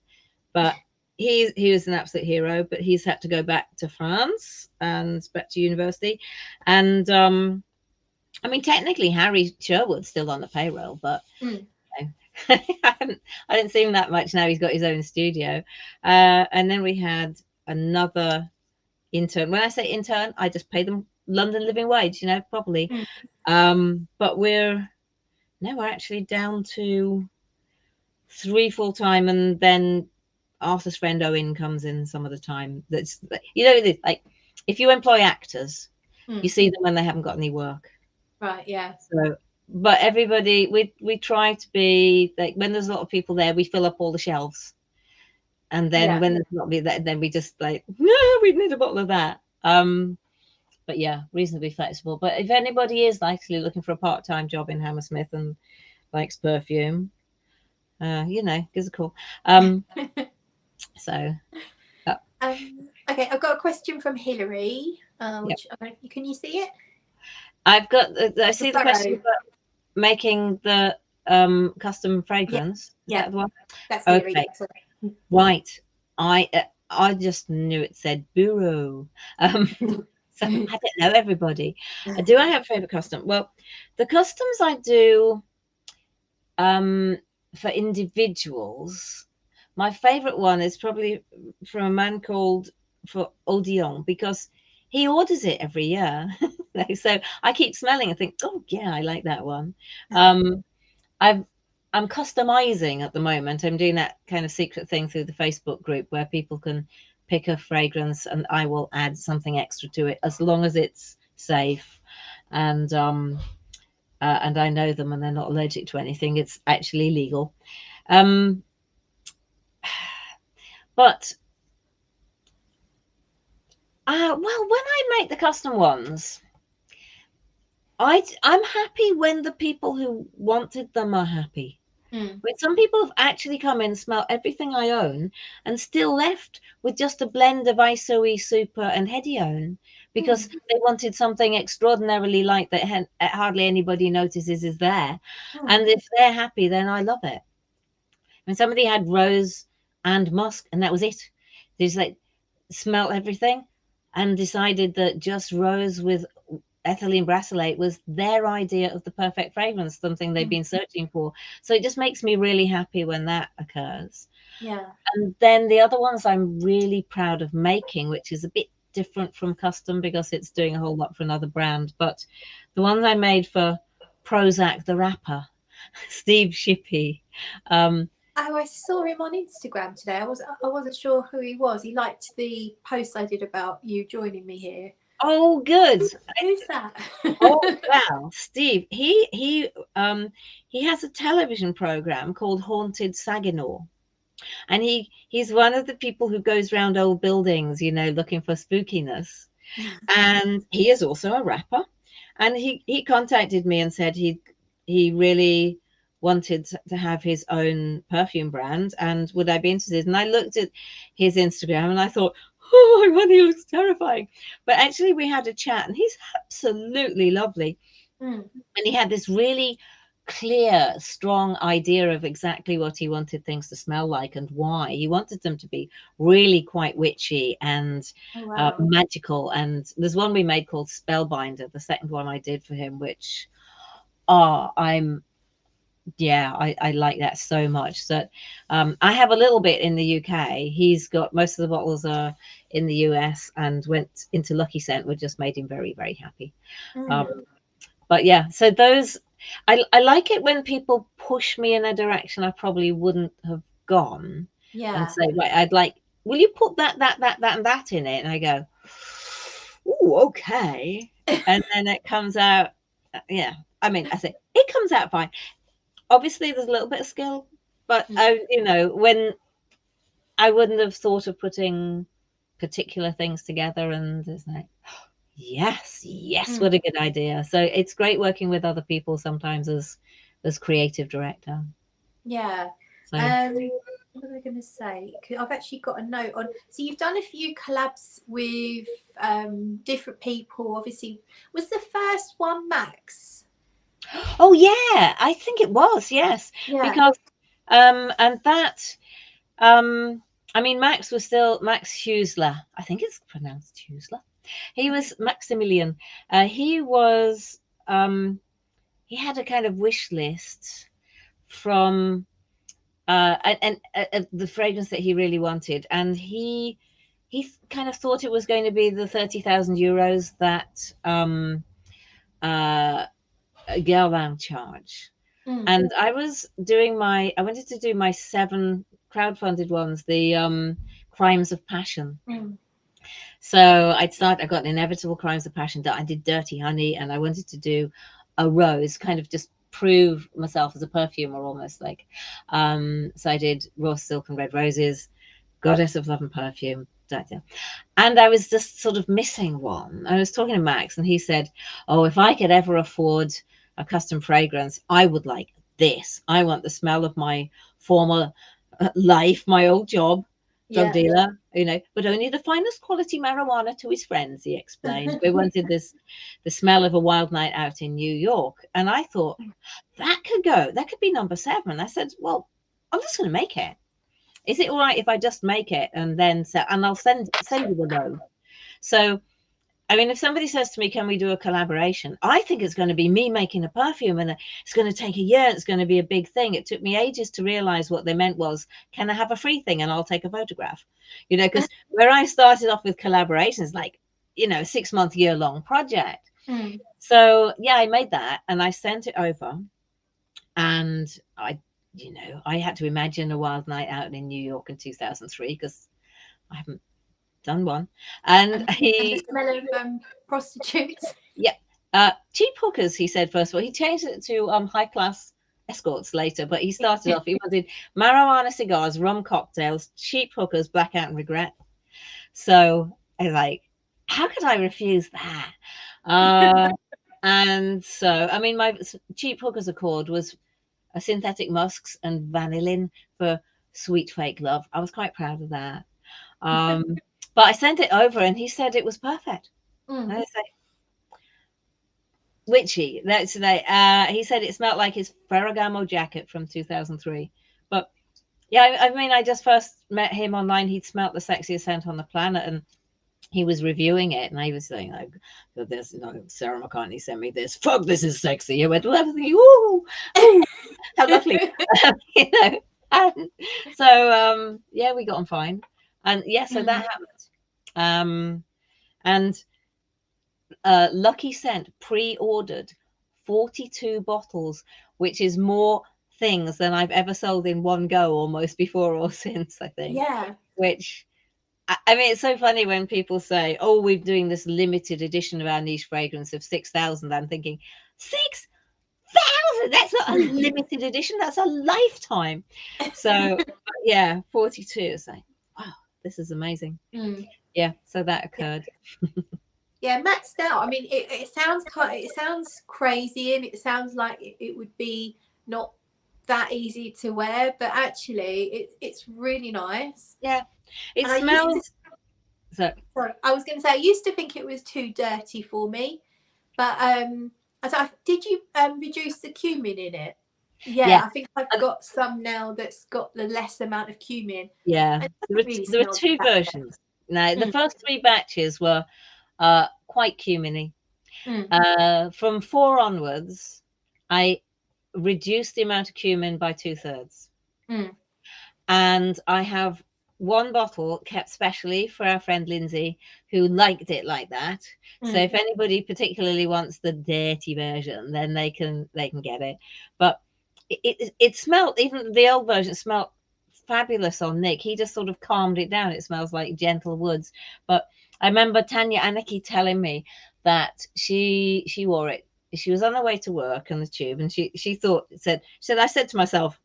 But he was an absolute hero, but he's had to go back to France and back to university. And I mean, technically Harry Sherwood's still on the payroll, but I didn't see him that much now he's got his own studio. And then we had another intern. When I say intern, I just pay them London living wage, properly. But we're actually down to 3 full time, and then Arthur's friend Owen comes in some of the time. That's like if you employ actors, you see them when they haven't got any work. Right. Yeah. So but everybody, we try to be like, when there's a lot of people there, we fill up all the shelves. And then when there's not be that, then we just like, no, we need a bottle of that. But yeah, reasonably flexible. But if anybody is actually looking for a part-time job in Hammersmith and likes perfume, you know, give us a call. So okay, I've got a question from Hilary, which can you see it? I've got I see the question about making the custom fragrance. Yeah, that the one? That's Hilary. Okay. Right. I just knew it said bureau. So I don't know everybody. Do I have a favorite custom? Well, the customs I do for individuals, my favorite one is probably from a man called for Odeon, because he orders it every year. So I keep smelling and think, oh yeah, I like that one. I'm customizing at the moment. I'm doing that kind of secret thing through the Facebook group where people can pick a fragrance and I will add something extra to it as long as it's safe and I know them and they're not allergic to anything. It's actually legal. But well, when I make the custom ones, I'm happy when the people who wanted them are happy. But some people have actually come in, smelled everything I own, and still left with just a blend of ISOE, Super, and Hedione because they wanted something extraordinarily light that hardly anybody notices is there. And if they're happy, then I love it. And somebody had rose and musk, and that was it. They just like smelt everything and decided that just rose with ethylene brassylate was their idea of the perfect fragrance, something they've been searching for. So it just makes me really happy when that occurs. Yeah. And then the other ones I'm really proud of making, which is a bit different from custom because it's doing a whole lot for another brand, but the ones I made for Prozac the rapper, Steve Shippey. I saw him on Instagram today. I wasn't sure who he was. He liked the post I did about you joining me here. Oh, good. Who's that? Oh wow, Steve. He has a television program called Haunted Saginaw, and he's one of the people who goes around old buildings, you know, looking for spookiness. And he is also a rapper, and he contacted me and said he really wanted to have his own perfume brand and would I be interested. And I looked at his Instagram and I thought, oh my god, he looks terrifying. But actually we had a chat and he's absolutely lovely. And he had this really clear, strong idea of exactly what he wanted things to smell like and why. He wanted them to be really quite witchy and magical. And there's one we made called Spellbinder, the second one I did for him, which I like that so much. So I have a little bit in the UK. He's got most of the bottles are in the US and went into Lucky Scent, which just made him very, very happy. But yeah, so those I like it when people push me in a direction I probably wouldn't have gone. And say, right, I'd like, will you put that and that in it? And I go, oh, okay. And then it comes out, I mean, I say it comes out fine. Obviously there's a little bit of skill, but you know, when I wouldn't have thought of putting particular things together, and it's like, yes, what a good idea. So it's great working with other people sometimes as creative director. So what was I going to say? I've actually got a note on. So you've done a few collabs with different people. Obviously, was the first one Max? Oh yeah, I think it was, yes. Because and that I mean Max was still Max Huesler. I think it's pronounced Huesler. He was Maximilian. He was he had a kind of wish list from the fragrance that he really wanted, and he kind of thought it was going to be the 30,000 euros that Gourmands charge. And I wanted to do my 7 crowdfunded ones, the Crimes of Passion. So I got Inevitable Crimes of Passion. I did Dirty Honey, and I wanted to do a rose, kind of just prove myself as a perfumer almost, like. So I did Raw Silk and Red Roses, Goddess of Love and Perfume, and I was just sort of missing one. I was talking to Max, and he said, "Oh, if I could ever afford a custom fragrance, I would like this. I want the smell of my former life, my old job, drug dealer, you know, but only the finest quality marijuana to his friends," he explained. We wanted the smell of a wild night out in New York. And I thought, that could be number 7. I said, well, I'm just going to make it. Is it all right if I just make it and then sell? And I'll send you the load. So, I mean, if somebody says to me, can we do a collaboration? I think it's going to be me making a perfume, and it's going to take a year. It's going to be a big thing. It took me ages to realize what they meant was, can I have a free thing and I'll take a photograph? You know, because where I started off with collaborations, like, you know, 6-month, year-long project. So, yeah, I made that and I sent it over, and I had to imagine a wild night out in New York in 2003 because I haven't done one. And he smell of prostitutes. Yeah, cheap hookers. He said first of all. He changed it to high class escorts later, but he started off. He wanted marijuana cigars, rum cocktails, cheap hookers, blackout and regret. So I was like, how could I refuse that? And so, I mean, my cheap hookers accord was a synthetic musks and vanillin for sweet fake love. I was quite proud of that. But I sent it over and he said it was perfect. I say, witchy. That's he said it smelled like his Ferragamo jacket from 2003. But yeah, I mean, I just first met him online. He'd smelt the sexiest scent on the planet, and he was reviewing it, and I was saying, like, "This, you know, Sarah McCartney sent me this. Fuck, this is sexy." I went, "Well, everything, ooh, how lovely," you know. And so, yeah, we got on fine, and yeah, so that happened. And Lucky Scent pre-ordered 42 bottles, which is more things than I've ever sold in one go, almost, before or since, I think. Yeah. Which, I mean, it's so funny when people say, oh, we're doing this limited edition of our niche fragrance of 6,000. I'm thinking, 6,000? That's not a limited edition. That's a lifetime. So, yeah, 42. It's like, wow, this is amazing. Yeah, so that occurred. Yeah, maxed out. I mean, it sounds crazy, and it sounds like it would be not that easy to wear, but actually, it's really nice. Yeah, it smells. Sorry, I was going to say I used to think it was too dirty for me, but did you reduce the cumin in it? Yeah, I think I've got some now that's got the less amount of cumin. Yeah, there were 2 versions. No, the first 3 batches were quite cuminy. From 4 onwards, I reduced the amount of cumin by 2/3. And I have 1 bottle kept specially for our friend Lindsay, who liked it like that. So if anybody particularly wants the dirty version, then they can get it. But it smelled, even the old version smelled fabulous on Nick. He just sort of calmed it down. It smells like gentle woods. But I remember Tanya Aniki telling me that she wore it. She was on her way to work on the tube, and she said, I said to myself,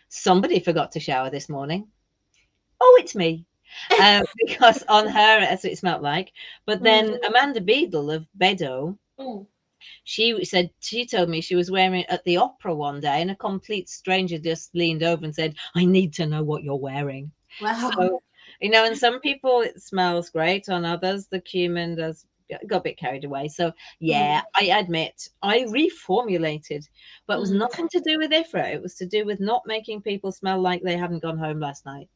somebody forgot to shower this morning. Oh, it's me. Because on her, that's what it smelled like. But then Amanda Beadle of Bedo, she told me she was wearing it at the opera one day, and a complete stranger just leaned over and said, I need to know what you're wearing. Wow. So, you know, and some people it smells great, on others the cumin got a bit carried away. So yeah, I admit I reformulated, but it was nothing to do with IFRA. It was to do with not making people smell like they hadn't gone home last night.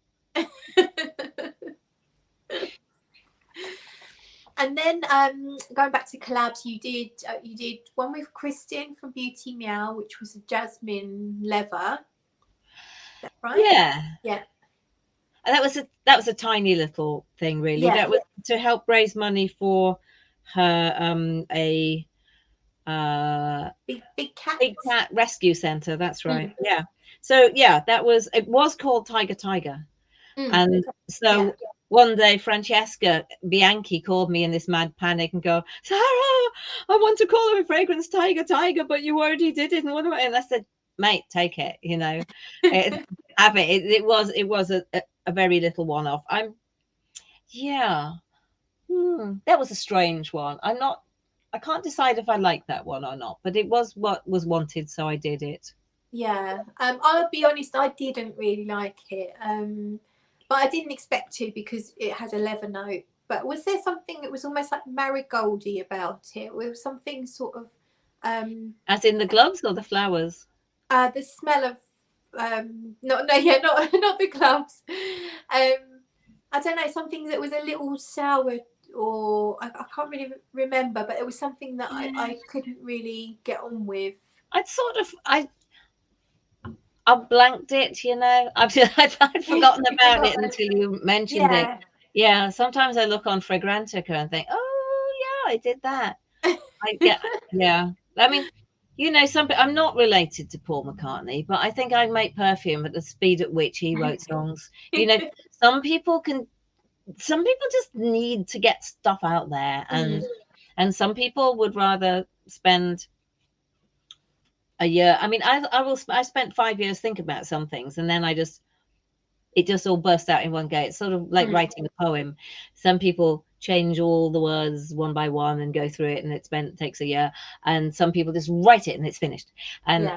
And then going back to collabs, you did one with Kristen from Beauty Meow, which was a Jasmine Leather. Is that right? Yeah. And that was a tiny little thing, really. Yeah. That was to help raise money for her big cat rescue center. That's right. Yeah. So yeah, it was called Tiger. And so one day Francesca Bianchi called me in this mad panic and go, Sarah, I want to call her a fragrance tiger, but you already did it. And I said, mate, take it, have it. It was a very little one-off. That was a strange one. I can't decide if I like that one or not, but it was what was wanted, so I did it. Yeah, I'll be honest, I didn't really like it, but I didn't expect to because it had a leather note. But was there something that was almost like marigoldy about it? Was something sort of as in the gloves or the flowers? The smell of not the gloves. I don't know, something that was a little sour, or I can't really remember, but it was something that I couldn't really get on with. I blanked it, I'd forgotten about it until you mentioned it. Yeah, sometimes I look on Fragrantica and think, oh yeah, I did that. Yeah. I mean, I'm not related to Paul McCartney, but I think I make perfume at the speed at which he wrote songs. Some people just need to get stuff out there, and some people would rather spend a year. I mean, I spent 5 years thinking about some things, and then it just all burst out in one go. It's sort of like writing a poem. Some people change all the words one by one and go through it, and it takes a year. And some people just write it and it's finished. And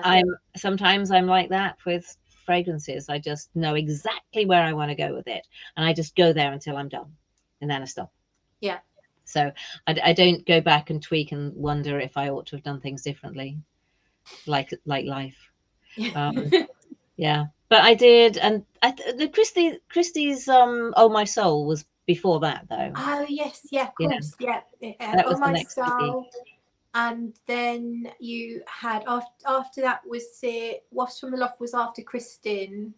sometimes I'm like that with fragrances. I just know exactly where I want to go with it, and I just go there until I'm done, and then I stop. Yeah. So I don't go back and tweak and wonder if I ought to have done things differently, like life. Yeah, but I did, and the Christie's "Oh My Soul" was before that, though. Oh yes, yeah, of course, yeah. That was "Oh My Soul," and then you had after that was it "Wafts from the Loft" was after Kristin.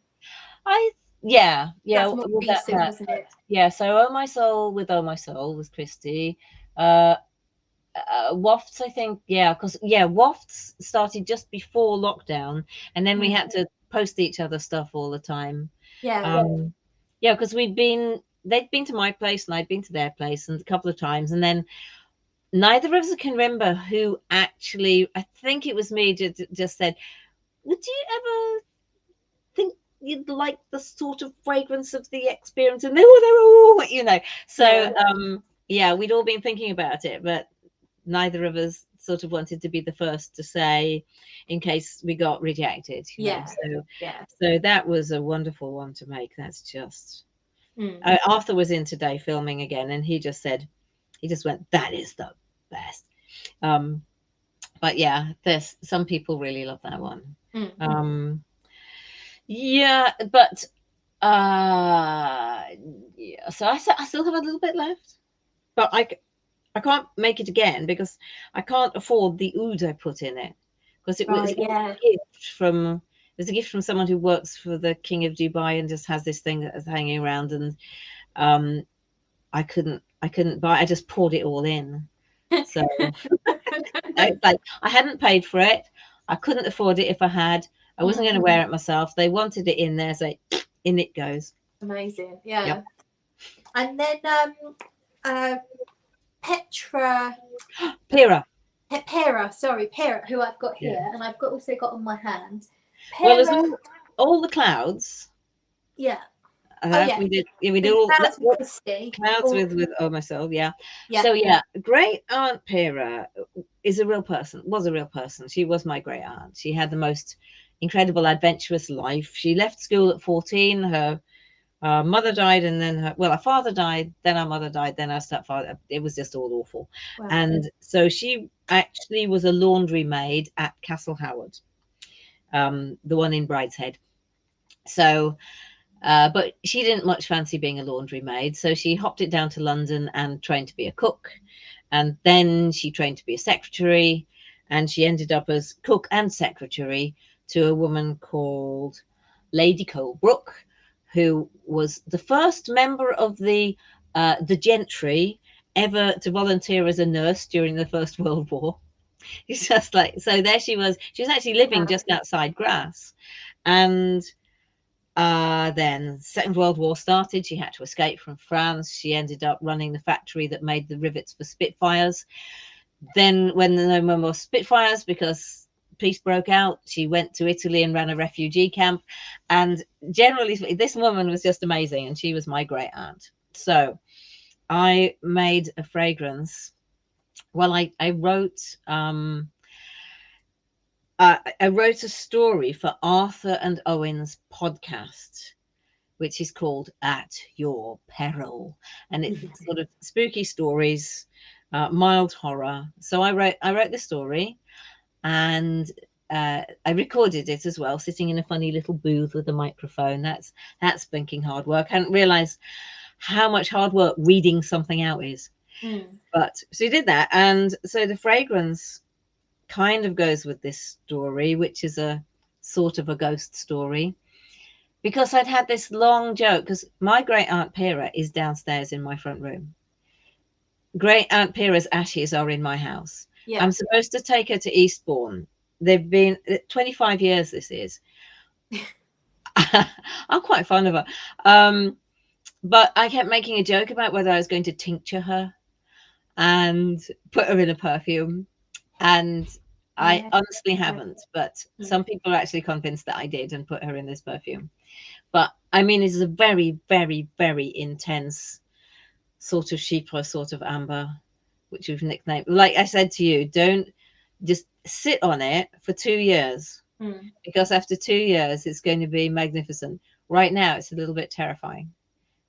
That's more recent, wasn't it? Yeah, so "Oh My Soul" with "Oh My Soul" was Christie. Wafts, I think, because Wafts started just before lockdown, and then we had to post each other stuff all the time. Because they'd been to my place and I'd been to their place and a couple of times, and then neither of us can remember who actually, I think it was me, just said, would you ever think you'd like the sort of fragrance of the experience? And they were all, so we'd all been thinking about it, but neither of us sort of wanted to be the first to say, in case we got rejected. So that was a wonderful one to make. That's just Arthur was in today filming again, and he just went, that is the best. But yeah, there's some people really love that one. But so I still have a little bit left, but I can't make it again because I can't afford the oud I put in it, because it was a gift from someone who works for the King of Dubai and just has this thing that's hanging around, and I couldn't buy. I just poured it all in. So I hadn't paid for it. I couldn't afford it if I had. I wasn't going to wear it myself. They wanted it in there, so in it goes. Amazing, yeah. Yep. And then Pera, who I've got here, and I've also got on my hand. Well, there's all the clouds. Yeah. We did all clouds with "Oh My Soul." Yeah. So great aunt Pera was a real person. She was my great aunt. She had the most incredible adventurous life. She left school at 14. Her mother died, and then her father died, then our mother died, then our stepfather. It was just all awful. Wow. And so she actually was a laundry maid at Castle Howard, the one in Brideshead. So but she didn't much fancy being a laundry maid, so she hopped it down to London and trained to be a cook, and then she trained to be a secretary, and she ended up as cook and secretary to a woman called Lady Colebrook, who was the first member of the gentry ever to volunteer as a nurse during the First World War. It's just so there she was actually living just outside Grasse, and then Second World War started. She had to escape from France. She ended up running the factory that made the rivets for Spitfires. then when there were no more Spitfires because peace broke out, she went to Italy and ran a refugee camp. And generally, this woman was just amazing, and she was my great aunt. So I made a fragrance. Well, I wrote I wrote a story for Arthur and Owen's podcast, which is called At Your Peril, and it's sort of spooky stories, mild horror. So I wrote the story, and I recorded it as well, sitting in a funny little booth with a microphone. That's spinking hard work. I hadn't realized how much hard work reading something out is. But so you did that, and so the fragrance kind of goes with this story, which is a sort of a ghost story, because I'd had this long joke, because my great aunt Pyrrha is downstairs in my front room. Great aunt Pyrrha's ashes are in my house. Yeah. I'm supposed to take her to Eastbourne. They've been 25 years. This is. I'm quite fond of her. But I kept making a joke about whether I was going to tincture her and put her in a perfume. And I honestly haven't, but some people are actually convinced that I did and put her in this perfume. But I mean, it's a very, very, very intense sort of chypre, sort of amber, which we've nicknamed. Like I said to you, don't just sit on it for 2 years, because after 2 years, it's going to be magnificent. Right now, it's a little bit terrifying.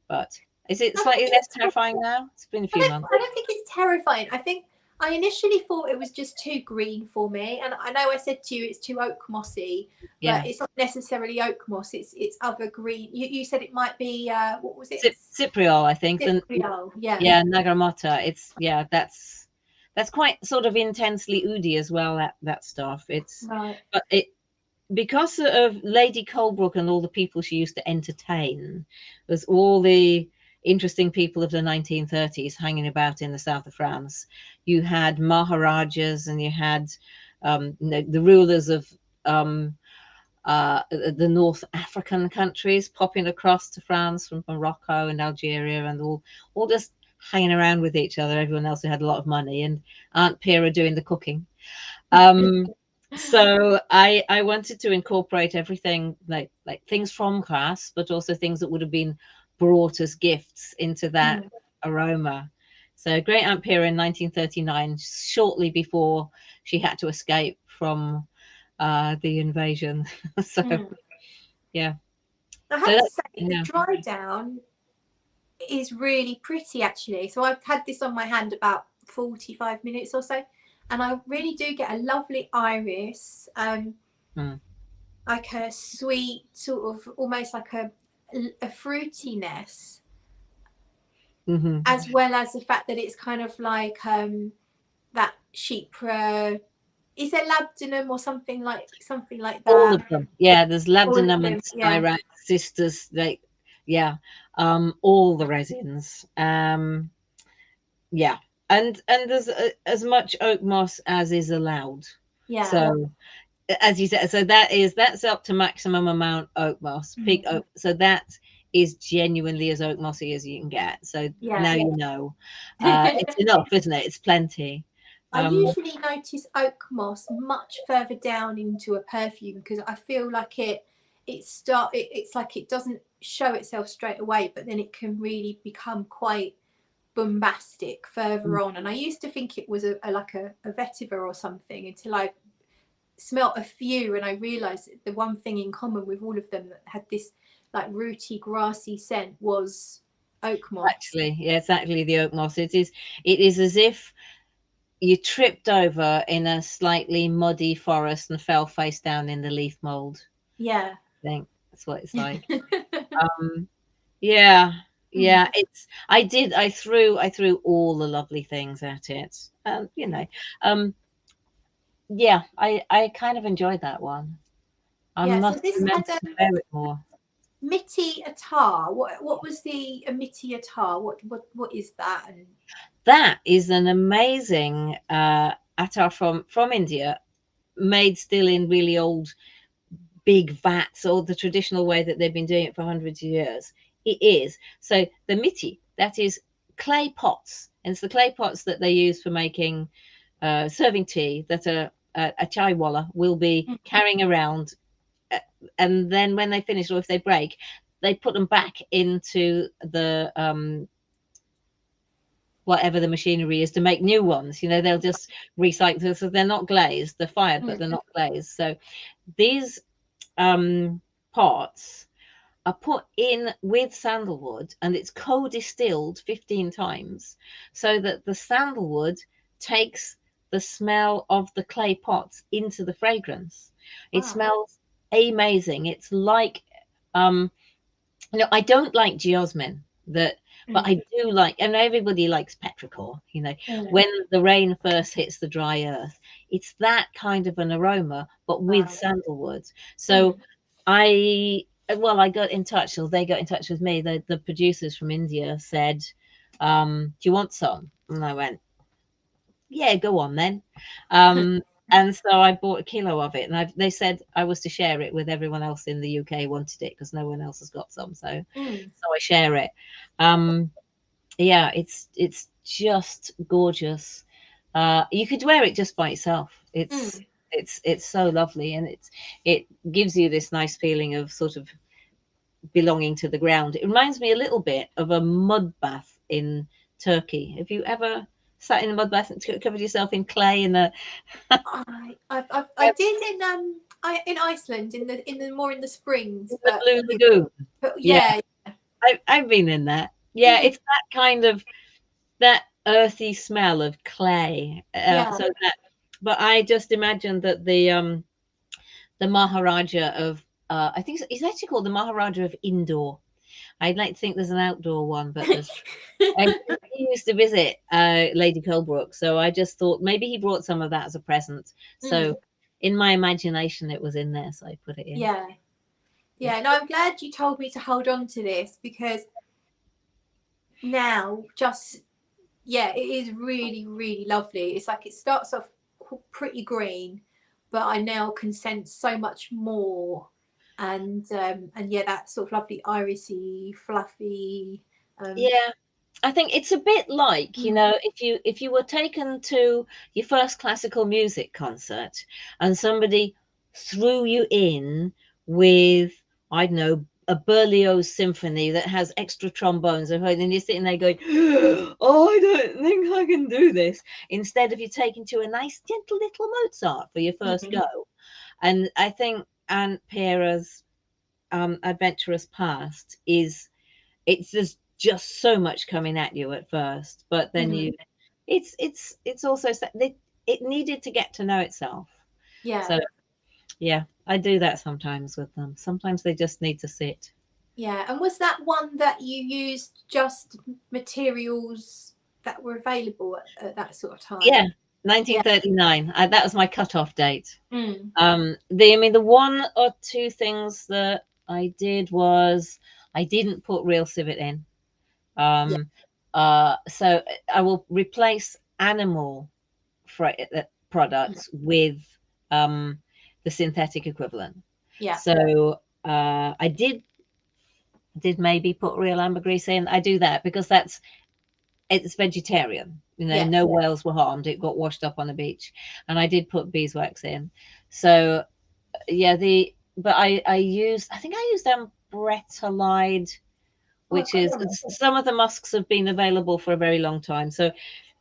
But is it slightly less terrifying now? It's been a few months. I don't think it's terrifying. I think I initially thought it was just too green for me, and I know I said to you it's too oak mossy, but it's not necessarily oak moss. It's other green. You said it might be what was it? Cypriol, I think. Cypriol, yeah, Nagramotta. It's that's quite sort of intensely oody as well. That stuff. It's right. But it, because of Lady Colebrook and all the people she used to entertain, there's all the interesting people of the 1930s hanging about in the south of France. You had Maharajas, and you had the rulers of the North African countries popping across to France from Morocco and Algeria, and all just hanging around with each other. Everyone else who had a lot of money, and Aunt Pyrrha doing the cooking. So I wanted to incorporate everything, like things from class, but also things that would have been brought as gifts into that aroma. So Great Aunt Pyrrha in 1939, shortly before she had to escape from the invasion. So yeah, I have to say the dry down is really pretty, actually. So I've had this on my hand about 45 minutes or so, and I really do get a lovely iris, like a sweet sort of, almost like a fruitiness, as well as the fact that it's kind of like that chypre. Is there labdanum or something like that? All of them. Yeah, there's labdanum and styrax, sisters, like all the resins. Yeah, and there's as much oak moss as is allowed. Yeah. So as you said, so that's up to maximum amount oak moss, peak oak. So that is genuinely as oak mossy as you can get. So now you know, it's enough, isn't it? It's plenty. I usually notice oak moss much further down into a perfume, because I feel like it's like it doesn't show itself straight away, but then it can really become quite bombastic further on. And I used to think it was like a vetiver or something, until I smelt a few and I realized that the one thing in common with all of them that had this like rooty, grassy scent was oak moss. Actually, yeah, it's actually the oak moss. It is as if you tripped over in a slightly muddy forest and fell face down in the leaf mold. Yeah, I think that's what it's like. Yeah. It's I threw all the lovely things at it. I kind of enjoyed that one. I must remember to bear it more. Miti Attar. What was the Miti Attar? What is that? And that is an amazing attar from India, made still in really old big vats, or the traditional way that they've been doing it for hundreds of years. It is. So the miti, that is clay pots, and it's the clay pots that they use for making serving tea that a chai walla will be carrying around, and then when they finish, or if they break, they put them back into the whatever the machinery is to make new ones. They'll just recycle, so they're not glazed, they're fired, but they're not glazed. So these pots are put in with sandalwood, and it's co-distilled 15 times so that the sandalwood takes the smell of the clay pots into the fragrance. It smells amazing. It's like I don't like geosmin, but I do like, and everybody likes petrichor. When the rain first hits the dry earth, it's that kind of an aroma, but with sandalwood. So I got in touch, or they got in touch with me. The producers from India said, "Do you want some?" And I went, "Yeah, go on then." And so I bought a kilo of it, and they said I was to share it with everyone else in the UK wanted it, because no one else has got some. So I share it. Yeah, it's just gorgeous. You could wear it just by itself. It's so lovely, and it gives you this nice feeling of sort of belonging to the ground. It reminds me a little bit of a mud bath in Turkey. Have you ever sat in a mud bath and covered yourself in clay in a I did in Iceland in the more in the springs, the Blue Lagoon? But yeah. I've been in that. Yeah, it's that kind of that earthy smell of clay. But I just imagined that the Maharaja of I think he's actually called the Maharaja of Indoor. I'd like to think there's an outdoor one, but there's he used to visit Lady Colebrook, so I just thought maybe he brought some of that as a present. So in my imagination, it was in there, so I put it in. Yeah. No, I'm glad you told me to hold on to this, because now it is really, really lovely. It's like it starts off pretty green, but I now can sense so much more. And that sort of lovely irisy, fluffy. I think it's a bit like, if you were taken to your first classical music concert and somebody threw you in with, I don't know, a Berlioz symphony that has extra trombones, and you're sitting there going, "Oh, I don't think I can do this," instead of you taken to a nice, gentle little Mozart for your first go. And I think Aunt Pera's Adventurous Past it's just so much coming at you at first, but then it's also it needed to get to know itself. So I do that sometimes with them. Sometimes they just need to sit. And was that one that you used just materials that were available at that sort of time? 1939. That was my cutoff date. The one or two things that I did was I didn't put real civet in. So I will replace animal products with the synthetic equivalent. So I did maybe put real ambergris in. I do that because it's vegetarian. No whales were harmed. It got washed up on the beach, and I did put beeswax in. So but I used ambretolide, which is some of the musks have been available for a very long time. So,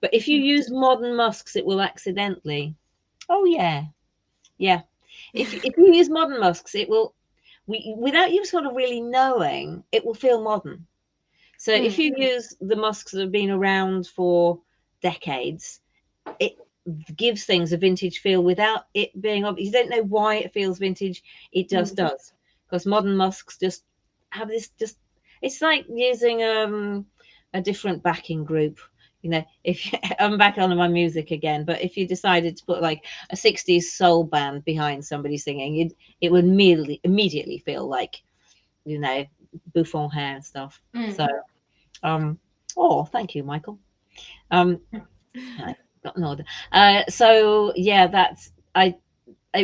but if you use modern musks, it will accidentally. If you use modern musks, it will, without you sort of really knowing, it will feel modern. So if you use the musks that have been around for decades, it gives things a vintage feel without it being obvious. You don't know why it feels vintage. It just does, because modern musks just have this. It's like using a different backing group. If I'm back on my music again, but if you decided to put like a 60s soul band behind somebody singing, it would immediately feel like, bouffon hair and stuff. So thank you, Michael. I got an order. It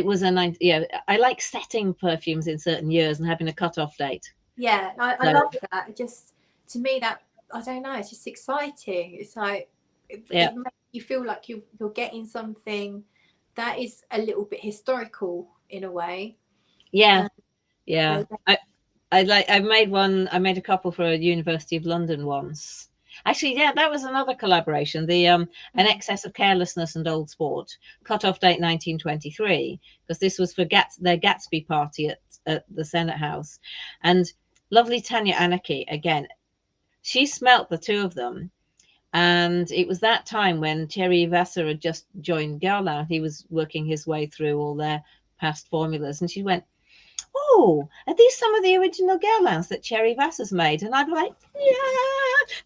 was I like setting perfumes in certain years and having a cutoff date. I love that. Just, to me, that, I don't know, it's just exciting. It's like it you feel like you're getting something that is a little bit historical in a way. Yeah, yeah. So I made a couple for a University of London once. Actually, yeah, that was another collaboration. The An Excess of Carelessness and Old Sport, cut-off date 1923, because this was for their Gatsby party at the Senate House. And lovely Tanya Anarchy, again, she smelt the two of them. And it was that time when Thierry Vassar had just joined Guerlain. He was working his way through all their past formulas. And she went, "Oh, are these some of the original Guerlains that Thierry Vassar's made?" And I'm like, "Yeah,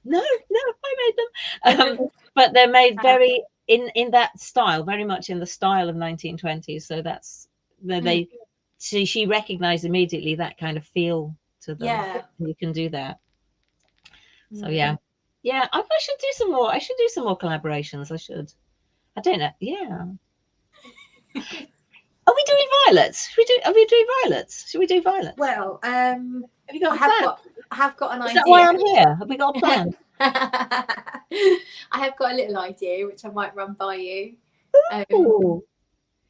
no, I made them." But they're made very in that style, very much in the style of 1920s. So that's she recognized immediately that kind of feel to them. Yeah. And you can do that. So yeah. I should do some more. I should do some more collaborations. I should. I don't know. Yeah. Are we doing violets? Are we doing violets? Should we do violets? Well, have you got a plan? I have got an idea. Is that why I'm here? Have we got a plan? I have got a little idea which I might run by you.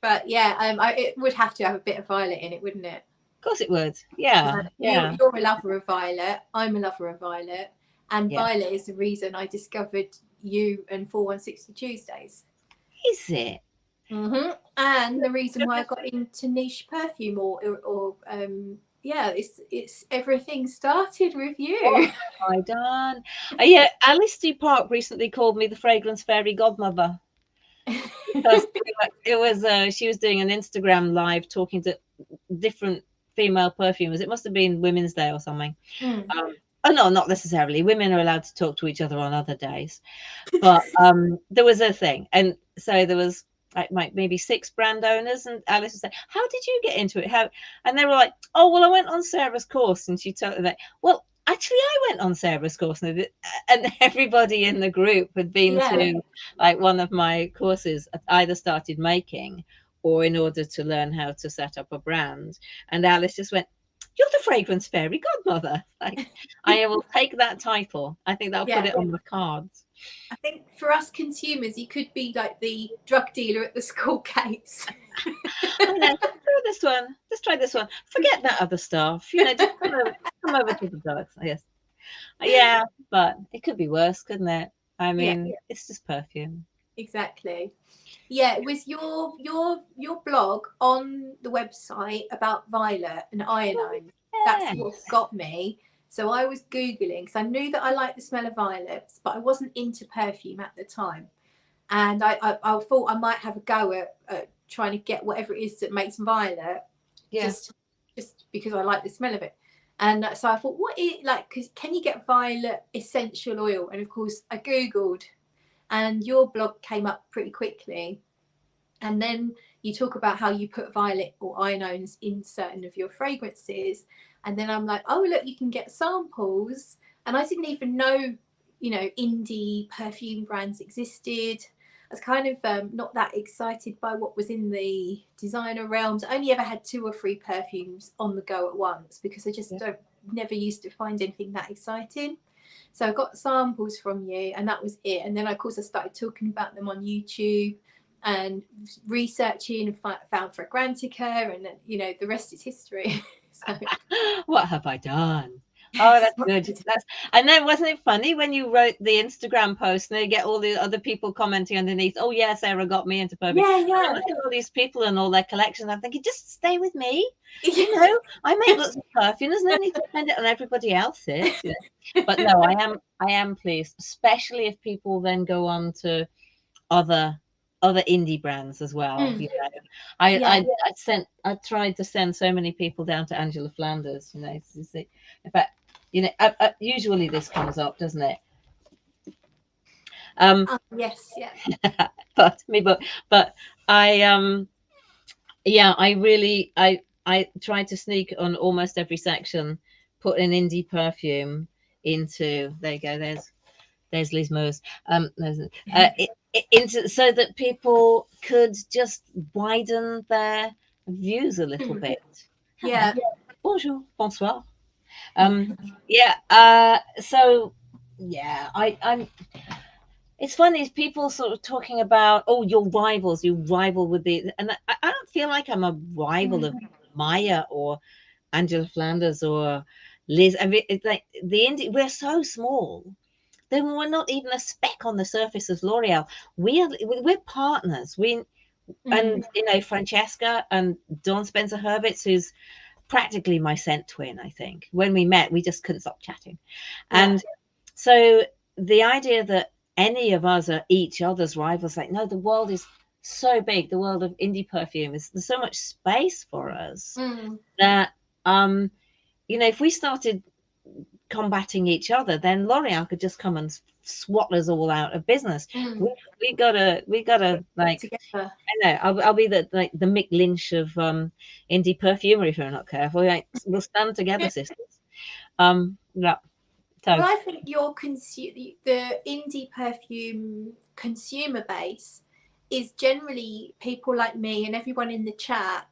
But yeah, it would have to have a bit of violet in it, wouldn't it? Of course it would. Yeah. Yeah. You're a lover of violet. I'm a lover of violet. And violet is the reason I discovered you and 4160 Tuesdays. Is it? Mm-hmm. And the reason why I got into niche perfume or it's everything started with you. Oh, I done. Yeah, Alice D. Park recently called me the fragrance fairy godmother. Because it was she was doing an Instagram live talking to different female perfumers. It must have been Women's Day or something. Oh no, not necessarily. Women are allowed to talk to each other on other days. But there was a thing, and so there was like maybe 6 brand owners, and Alice was saying, "How did you get into it?" And they were like, "Oh well, I went on Sarah's course," and she told them that, "Well, actually, I went on Sarah's course," and everybody in the group had been to like one of my courses, either started making or in order to learn how to set up a brand. And Alice just went, "You're the fragrance fairy godmother." Like, I will take that title. I think that'll put it on the cards. I think for us consumers, you could be like the drug dealer at the school gates. Try this one. Just try this one. Forget that other stuff. Just come over to the drugs. Yes. Yeah, but it could be worse, couldn't it? I mean, it's just perfume. Exactly. Yeah, it was your blog on the website about violet and iodine. That's what got me. So I was Googling because I knew that I liked the smell of violets, but I wasn't into perfume at the time. And I thought I might have a go at trying to get whatever it is that makes violet, just because I like the smell of it. And so I thought, can you get violet essential oil? And of course I Googled, and your blog came up pretty quickly. And then you talk about how you put violet or ionones in certain of your fragrances. And then I'm like, oh, look, you can get samples. And I didn't even know, indie perfume brands existed. I was kind of not that excited by what was in the designer realms. I only ever had 2 or 3 perfumes on the go at once because I just never used to find anything that exciting. So I got samples from you and that was it. And then, of course, I started talking about them on YouTube and researching and found Fragrantica, and the rest is history. So. What have I done? Oh, that's good. And then wasn't it funny when you wrote the Instagram post and they get all the other people commenting underneath, "Oh yeah, Sarah got me into perfume." Yeah. Look at all these people and all their collections. I'm thinking, just stay with me. I make lots of perfume. There's no need to spend it on everybody else's. But no, I am pleased, especially if people then go on to other indie brands as well. I tried to send so many people down to Angela Flanders. In fact, usually this comes up, doesn't it? Yes, yeah. but I I tried to sneak on almost every section, put an indie perfume into. There you go. There's Liz Moores. So that people could just widen their views a little bit. Yeah. Bonjour, bonsoir. So yeah, I'm. it's funny, people sort of talking about, oh, your rivals, you rival with the, and I don't feel like I'm a rival of Maya or Angela Flanders or Liz. I mean, it's like the indie, we're so small. Then we're not even a speck on the surface of L'Oreal. We're partners. And you know, Francesca and Dawn Spencer Hurwitz, who's practically my scent twin, I think. When we met, we just couldn't stop chatting. And so the idea that any of us are each other's rivals, like, no, the world is so big. The world of indie perfume is, there's so much space for us that, you know, if we started combating each other, then L'Oreal could just come and swat us all out of business. We gotta like together. I know I'll be the Mick Lynch of indie perfumery if we're not careful. Like, we'll stand together, sisters. Yeah. So. Well, I think the indie perfume consumer base is generally people like me and everyone in the chat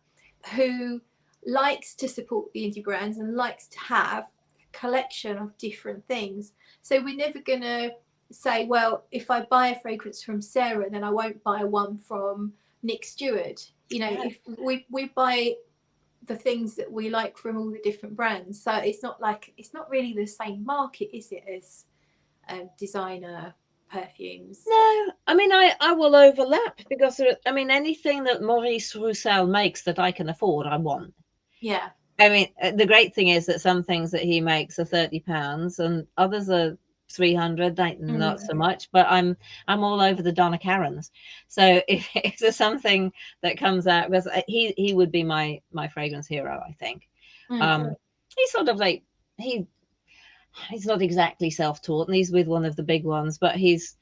who likes to support the indie brands and likes to have a collection of different things. So we're never going to say, well, if I buy a fragrance from Sarah, then I won't buy one from Nick Stewart. You know, if we buy the things that we like from all the different brands, so it's not really the same market, is it, as designer perfumes? No, I mean, I will overlap because, I mean, anything that Maurice Roussel makes that I can afford, I want. Yeah. I mean, the great thing is that some things that he makes are £30 and others are 300, like not so much, but I'm all over the Donna Karens. So if there's something that comes out, because he would be my fragrance hero, I think. He's sort of like, he's not exactly self-taught, and he's with one of the big ones, but he's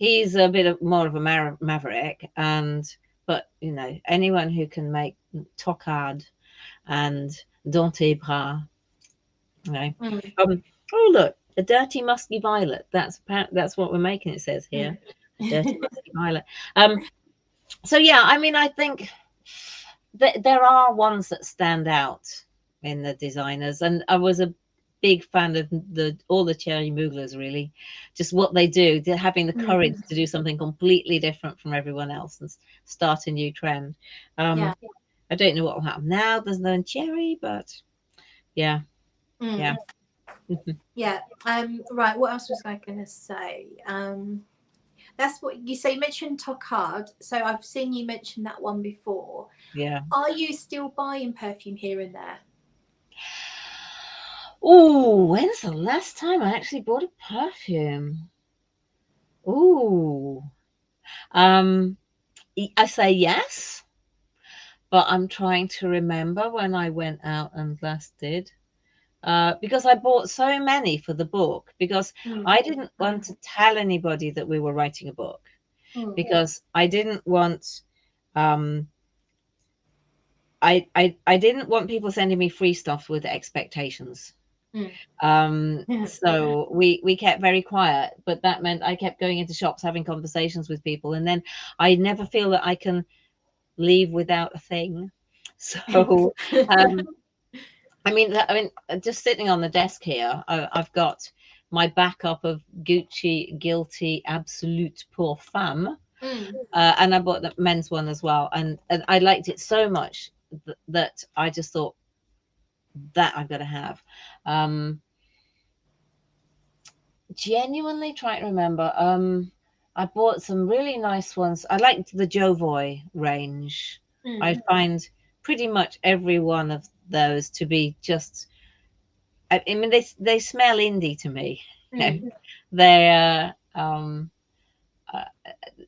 a bit more of a maverick. But you know, anyone who can make Tocard and Dante Bras, you know. Oh look, a dirty musky violet. That's what we're making. It says here, a dirty musky violet. So yeah, I mean, I think that there are ones that stand out in the designers, and I was a big fan of all the Thierry Mugler's, really, just what they do, having the courage to do something completely different from everyone else and start a new trend. I don't know what will happen now. There's no Thierry, but yeah. Yeah. Right. What else was I going to say? That's what you say. You mentioned Tocard. So I've seen you mention that one before. Yeah. Are you still buying perfume here and there? Oh, when's the last time I actually bought a perfume? Oh, I say yes, but I'm trying to remember when I went out and last did. Because I bought so many for the book, because I didn't want to tell anybody that we were writing a book, because I didn't want I didn't want people sending me free stuff with expectations. So we kept very quiet, but that meant I kept going into shops, having conversations with people, and then I never feel that I can leave without a thing. So I mean, just sitting on the desk here, I've got my backup of Gucci Guilty Absolute Pour Femme, and I bought the men's one as well, and I liked it so much that I just thought that I've got to have. Genuinely trying to remember. I bought some really nice ones. I liked the Jovoy range. I find pretty much every one of those to be just, I mean, they smell indie to me. You know? They're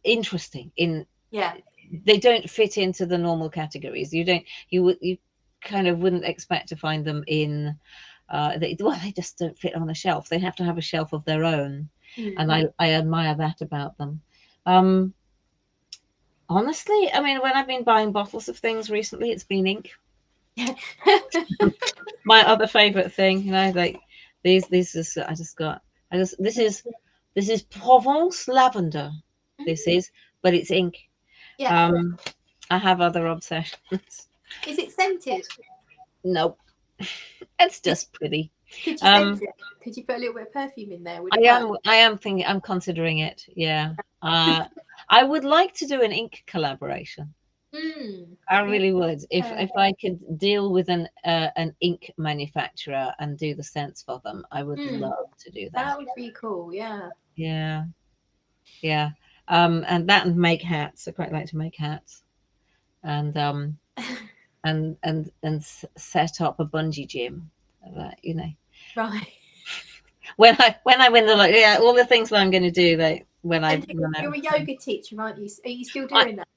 interesting in, they don't fit into the normal categories. You kind of wouldn't expect to find them in they just don't fit on a shelf. They have to have a shelf of their own, and I admire that about them. Honestly, I mean, when I've been buying bottles of things recently, it's been ink. My other favorite thing, you know, like these is this is Provence lavender. This is, but it's ink. I have other obsessions. Is it scented? Nope. It's just pretty. Could you send it? Could you put a little bit of perfume in there? Would it work? I am thinking, I'm considering it. Yeah. I would like to do an ink collaboration. I Yeah. really would. If I could deal with an ink manufacturer and do the scents for them, I would love to do that. That would be cool. Yeah. Yeah. Yeah. And that and make hats. I quite like to make hats. And and set up a bungee gym. You know. Right. When I win the all the things that I'm going to do when you're a yoga teacher, aren't you? Are you still doing that?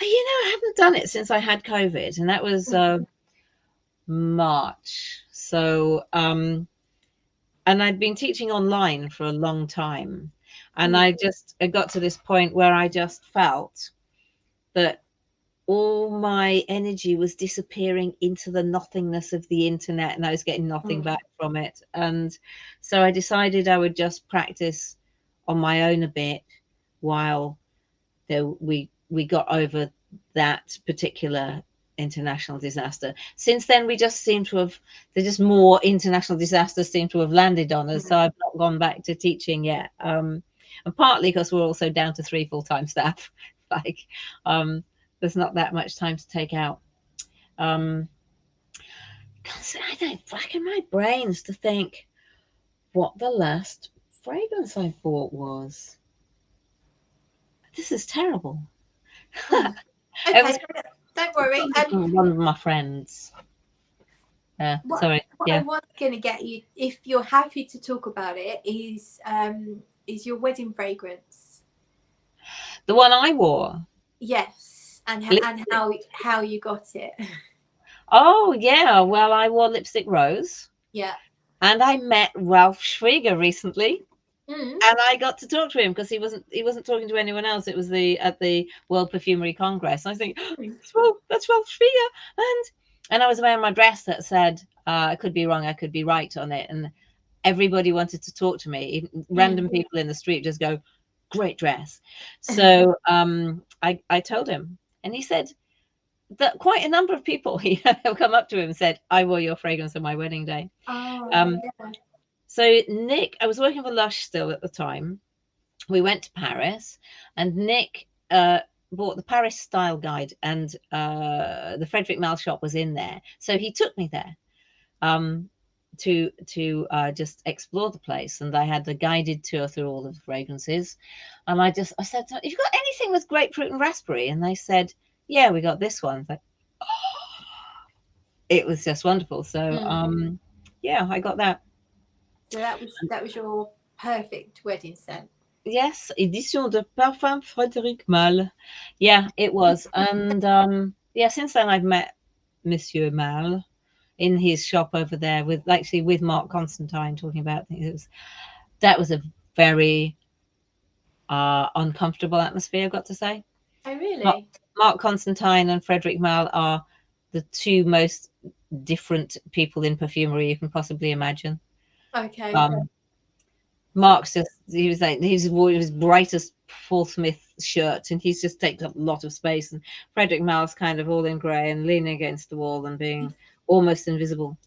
I haven't done it since I had COVID, and that was March. So and I'd been teaching online for a long time, and I got to this point where I just felt that all my energy was disappearing into the nothingness of the internet, and I was getting nothing back from it. And so I decided I would just practice on my own a bit while we got over that particular international disaster. Since then, we just seem to have, there's just more international disasters seem to have landed on us. So I've not gone back to teaching yet. And partly because we're also down to 3 full-time staff. There's not that much time to take out. I don't rack in my brains to think what the last fragrance I bought was. This is terrible. Okay, don't worry. One of my friends. Sorry. What I was going to get you, if you're happy to talk about it, is your wedding fragrance. The one I wore. Yes. And how you got it. Oh yeah, well I wore Lipstick Rose. Yeah. And I met Ralph Schwieger recently, and I got to talk to him because he wasn't talking to anyone else. It was at the World Perfumery Congress. I think, that's Ralph Schwieger, and I was wearing my dress that said, I could be wrong, I could be right on it, and everybody wanted to talk to me. Even random people in the street just go, great dress. So I told him. And he said that quite a number of people have come up to him and said, I wore your fragrance on my wedding day. Oh, So Nick, I was working for Lush still at the time. We went to Paris, and Nick bought the Paris style guide, and the Frederic Malle shop was in there. So he took me there to just explore the place, and I had the guided tour through all of the fragrances. And I said, have you got anything with grapefruit and raspberry? And they said, yeah, we got this one. Like, it was just wonderful. So yeah, I got that. So that was your perfect wedding scent. Yes, Édition de Parfum Frédéric Malle. Yeah, it was. And yeah, since then I've met Monsieur Malle in his shop over there with Mark Constantine talking about things. That was a very uncomfortable atmosphere, I've got to say. Oh, really? Mark Constantine and Frédéric Malle are the two most different people in perfumery you can possibly imagine. Okay. Mark's he's wore his brightest Paul Smith shirt, and he's just taken up a lot of space, and Frédéric Malle's kind of all in grey and leaning against the wall and being almost invisible.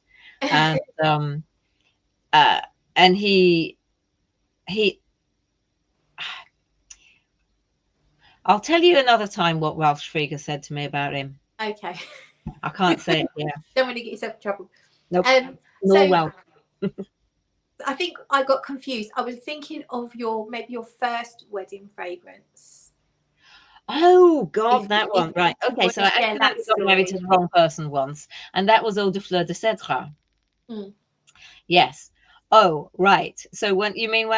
And and he I'll tell you another time what Ralph Schwieger said to me about him. Okay. I can't say it here. Don't want to get yourself in trouble. Nope. No, well. I think I got confused. I was thinking of maybe your first wedding fragrance. Oh God, that one. Right. Okay, so I accidentally got married to the wrong person once, and that was Eau de Fleur de Cèdre. Yes. Oh, right. So when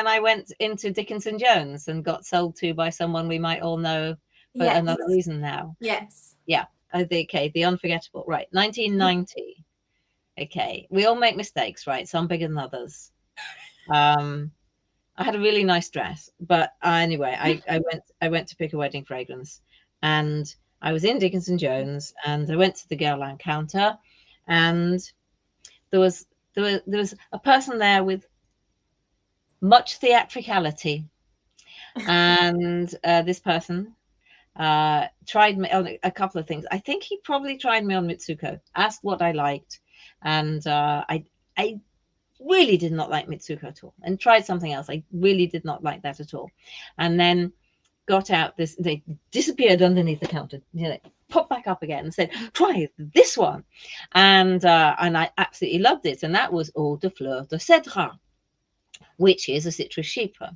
I went into Dickinson Jones and got sold to by someone we might all know for another reason now. Yes. Yeah. Okay. The Unforgettable. Right. 1990. Okay. We all make mistakes, right? Some bigger than others. I had a really nice dress, but anyway, I went to pick a wedding fragrance, and I was in Dickinson Jones, and I went to the Guerlain counter, and there was a person there with much theatricality, and this person tried me on a couple of things. I think he probably tried me on Mitsuko, asked what I liked, and I really did not like Mitsuko at all, and tried something else. I really did not like that at all. And then got out this, they disappeared underneath the counter, you know, popped back up again and said, try this one. And I absolutely loved it. And that was Eau de Fleur de Cèdre, which is a citrus sheeper.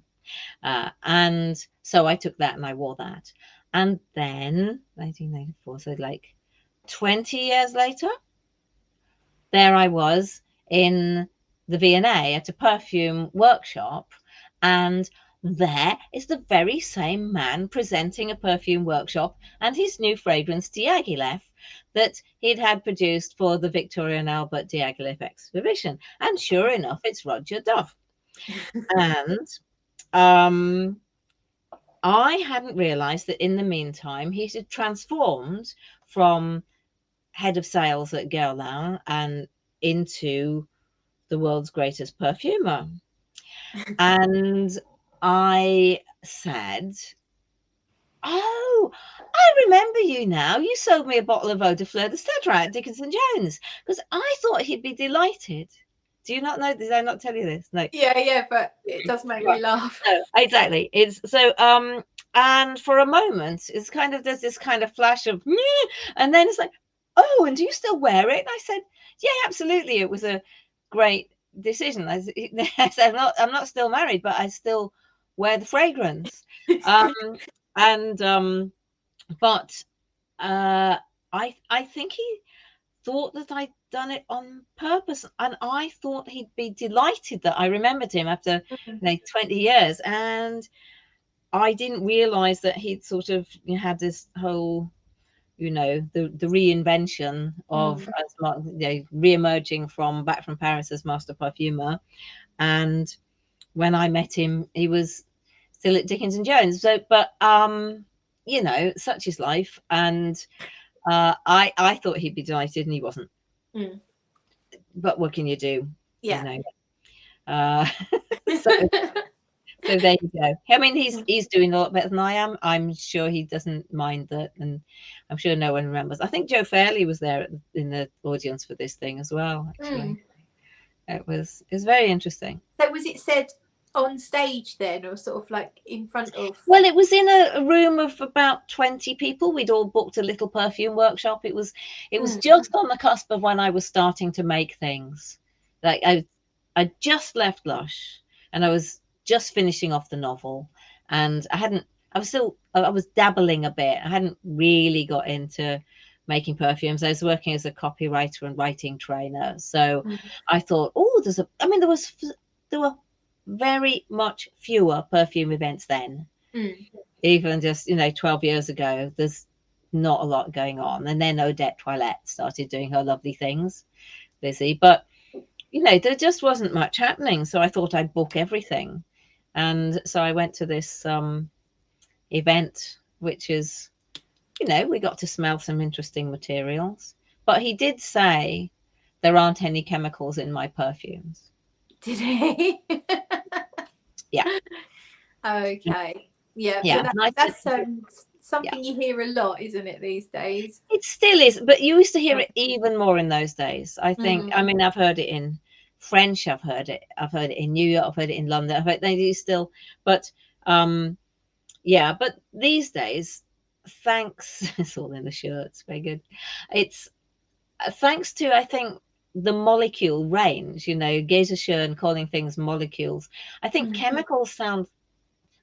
And so I took that and I wore that. And then 1994, so like 20 years later, there I was in the V&A at a perfume workshop, and there is the very same man presenting a perfume workshop and his new fragrance Diaghilev that he'd had produced for the Victoria and Albert Diaghilev exhibition. And sure enough, it's Roger Dove. And I hadn't realized that in the meantime he had transformed from head of sales at Guerlain and into the world's greatest perfumer. And I said, oh, I remember you now. You sold me a bottle of Eau de Fleur de Cèdre at Dickinson Jones, because I thought he'd be delighted. Do you not know? Did I not tell you this? No. Yeah, but it does make me laugh. No, exactly. It's so and for a moment it's kind of, there's this kind of flash of meh, and then it's like, oh, and do you still wear it? And I said, yeah, absolutely. It was a great decision. I said, I'm not still married, but I still wear the fragrance. But I think he thought that I'd done it on purpose, and I thought he'd be delighted that I remembered him after 20 years. And I didn't realize that he'd sort of had this whole, the reinvention of re-emerging back from Paris as master parfumer. And when I met him, he was still at Dickinson Jones. So, but such is life. And I thought he'd be delighted, and he wasn't. But what can you do? Yeah. So there you go. I mean, he's doing a lot better than I am. I'm sure he doesn't mind that, and I'm sure no one remembers. I think Joe Fairley was there in the audience for this thing as well. Actually, it was very interesting. So was it said on stage then, or sort of like in front of? Well, it was in a room of about 20 people. We'd all booked a little perfume workshop. It was just on the cusp of when I was starting to make things. Like I just left Lush, and I was just finishing off the novel, and I was dabbling a bit. I hadn't really got into making perfumes. I was working as a copywriter and writing trainer. So I thought, there were very much fewer perfume events then. Even just 12 years ago, there's not a lot going on. And then Odette Toilette started doing her lovely things, Lizzie, but there just wasn't much happening. So I thought I'd book everything. And so I went to this event, which is, we got to smell some interesting materials. But he did say there aren't any chemicals in my perfumes. Did he? Yeah. Okay. Yeah. Yeah. So that's something you hear a lot, isn't it, these days? It still is, but you used to hear it even more in those days. I think. I mean, I've heard it in French. I've heard it in New York. I've heard it in London. I've heard they do still, but but these days, thanks. It's all in the shirts. Very good. It's thanks to, I think, the molecule range. Geza Schön calling things molecules. I think chemicals sound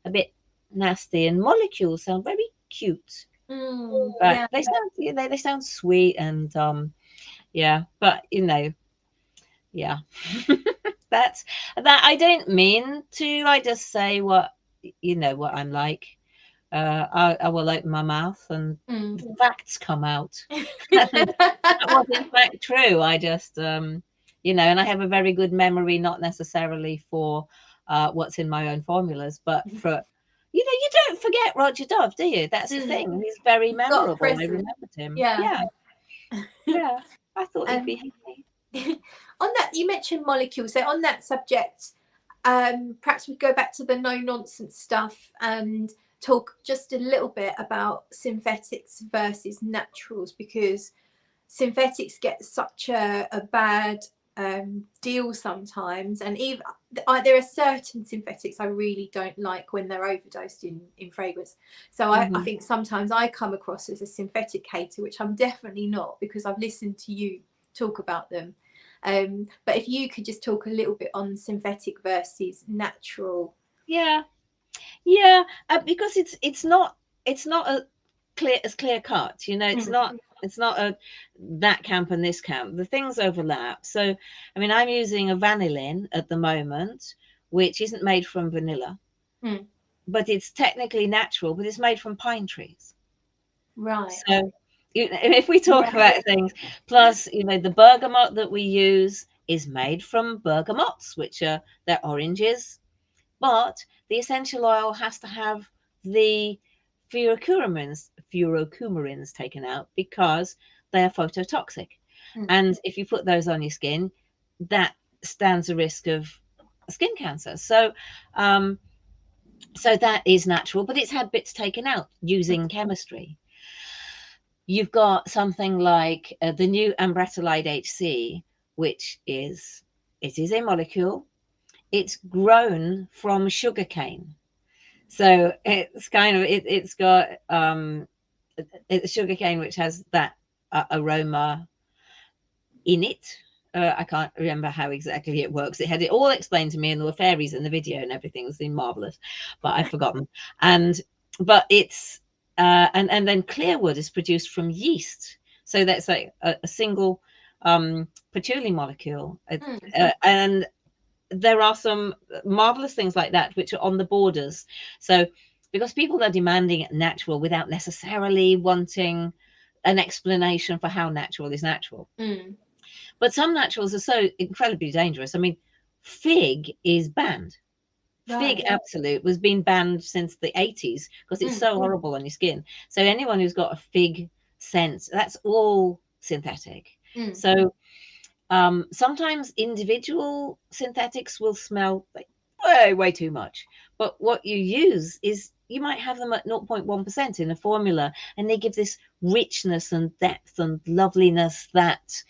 a bit nasty, and molecules sound very cute. But they sound, they sound sweet, and but yeah. That's that. I don't mean to. I just say what what I'm like. I will open my mouth and the facts come out. That was in fact true. I just and I have a very good memory, not necessarily for what's in my own formulas, but for you don't forget Roger Dove, do you? That's the thing. He's very memorable. I remembered him. Yeah. I thought he'd be happy. On that, you mentioned molecules. So on that subject, perhaps we go back to the no nonsense stuff and talk just a little bit about synthetics versus naturals, because synthetics get such a bad deals sometimes, and even there are certain synthetics I really don't like when they're overdosed in fragrance. So I think sometimes I come across as a synthetic hater, which I'm definitely not, because I've listened to you talk about them. But if you could just talk a little bit on synthetic versus natural. Yeah, because it's not a clear cut. You know, it's not a that camp and this camp. The things overlap. So, I mean, I'm using a vanillin at the moment, which isn't made from vanilla, but it's technically natural, but it's made from pine trees. Right. So, if we talk about things, plus, you know, the bergamot that we use is made from bergamots, which are they're oranges, but the essential oil has to have the furocoumarins taken out because they are phototoxic. And if you put those on your skin, that stands a risk of skin cancer. So so that is natural, but it's had bits taken out using chemistry. You've got something like the new ambroxan HC, which is a molecule. It's grown from sugarcane, so it's kind of it's got it's sugarcane which has that aroma in it. I can't remember how exactly it works. It had it all explained to me, and there were fairies in the video and everything. It was marvelous, but I've forgotten. But it's and then clearwood is produced from yeast, so that's like a single patchouli molecule, and there are some marvelous things like that which are on the borders. So because people are demanding natural without necessarily wanting an explanation for how natural is natural. But some naturals are so incredibly dangerous. I mean, fig is banned. Fig Absolute was being banned since the 80s because it's so horrible on your skin. So anyone who's got a fig scent, that's all synthetic. So sometimes individual synthetics will smell like way too much, but what you use is you might have them at 0.1% in a formula, and they give this richness and depth and loveliness that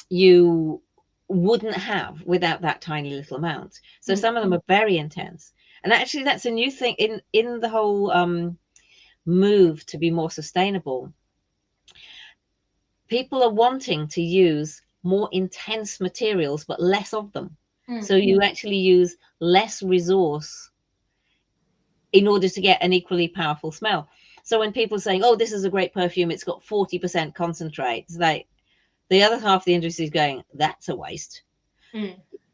you wouldn't have without that tiny little amount. So some of them are very intense, and actually that's a new thing in the whole move to be more sustainable. People are wanting to use more intense materials but less of them. So you actually use less resource in order to get an equally powerful smell. So when people are saying, oh, this is a great perfume, it's got 40% concentrate, it's like the other half of the industry is going, that's a waste.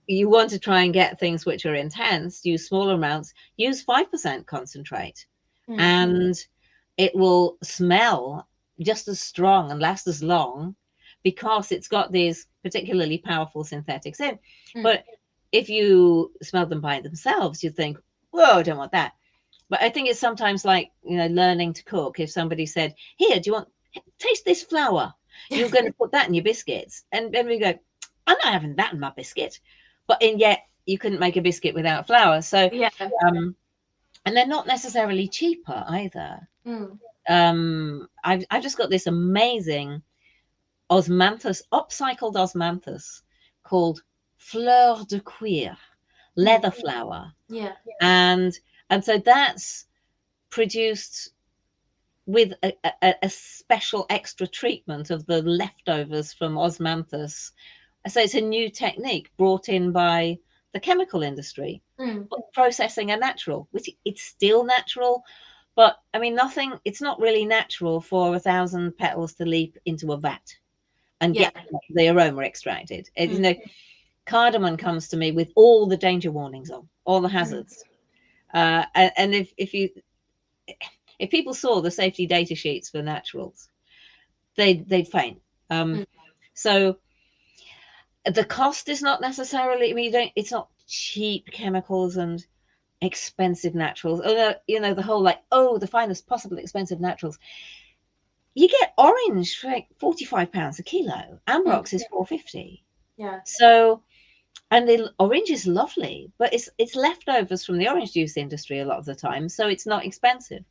You want to try and get things which are intense, use smaller amounts, use 5% concentrate, and it will smell just as strong and last as long because it's got these particularly powerful synthetics in. But if you smell them by themselves, you think, whoa, I don't want that. But I think it's sometimes like, you know, learning to cook. If somebody said, here, do you want, taste this flour? You're going to put that in your biscuits. And then we go, I'm not having that in my biscuit. But yet you couldn't make a biscuit without flour. So, and they're not necessarily cheaper either. I've just got this amazing osmanthus, upcycled osmanthus called Fleur de Cuir, leather flower. And so that's produced with a special extra treatment of the leftovers from osmanthus. So it's a new technique brought in by the chemical industry, but processing a natural, which it's still natural. But I mean, it's not really natural for 1,000 petals to leap into a vat and get the aroma extracted. You know, cardamom comes to me with all the danger warnings on, all the hazards. And if people saw the safety data sheets for naturals, they'd faint. So the cost is not necessarily, I mean, it's not cheap chemicals and expensive naturals. You know, the whole like, oh, the finest possible expensive naturals. You get orange for like £45 a kilo. Ambrox is £4.50. So, and the orange is lovely, but it's leftovers from the orange juice industry a lot of the time, so it's not expensive.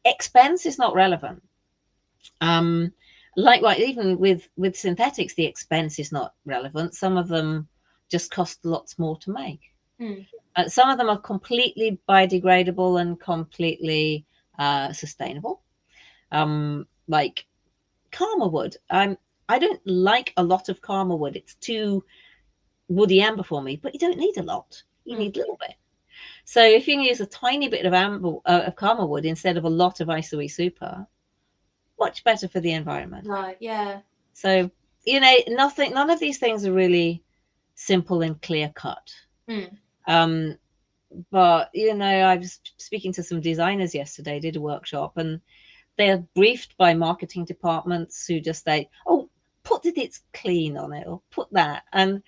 Expense is not relevant. likewise, even with synthetics, the expense is not relevant. Some of them just cost lots more to make. Some of them are completely biodegradable and completely sustainable. Like Karma wood. I don't like a lot of Karma wood. It's too woody amber for me, but you don't need a lot. You need a little bit. So if you can use a tiny bit of Karma wood instead of a lot of Isoe Super, much better for the environment. Right, yeah. So, you know, none of these things are really simple and clear cut. But, you know, I was speaking to some designers yesterday, did a workshop, and they're briefed by marketing departments who just say, oh, put that it's clean on it, or put that. And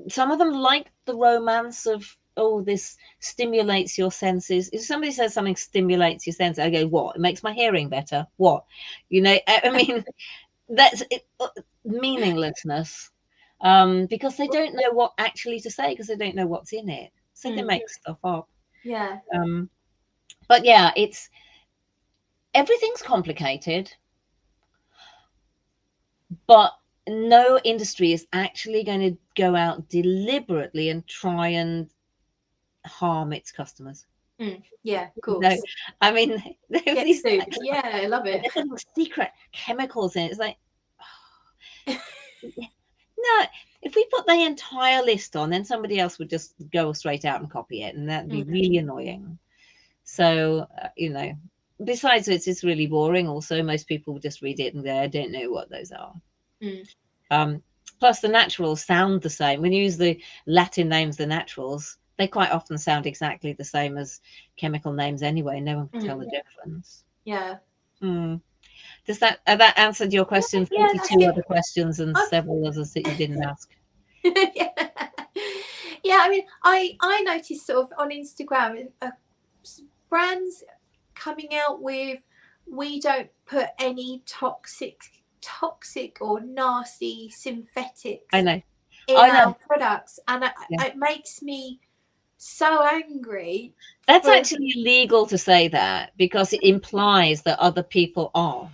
some of them like the romance of, oh, this stimulates your senses. If somebody says something stimulates your senses, I go, what? It makes my hearing better? What? You know, I mean, that's it, meaninglessness. Because they don't know what actually to say, because they don't know what's in it. So they make stuff up. Yeah. But yeah, everything's complicated, but no industry is actually going to go out deliberately and try and harm its customers. Yeah, of course. No, I mean, these, yeah, I love it. Secret chemicals in it. It's like, oh. No, if we put the entire list on, then somebody else would just go straight out and copy it, and that'd be really annoying. So, you know, besides it's really boring. Also, most people will just read it and they don't know what those are. Plus, the naturals sound the same. When you use the Latin names, the naturals, they quite often sound exactly the same as chemical names anyway. No one can tell the difference. Yeah. Does that answered your question? Yeah, 42 other questions and several others that you didn't ask. Yeah, I mean, I noticed sort of on Instagram brands coming out with, we don't put any toxic or nasty synthetics in our products, and it makes me so angry. That's actually illegal to say that, because it implies that other people are.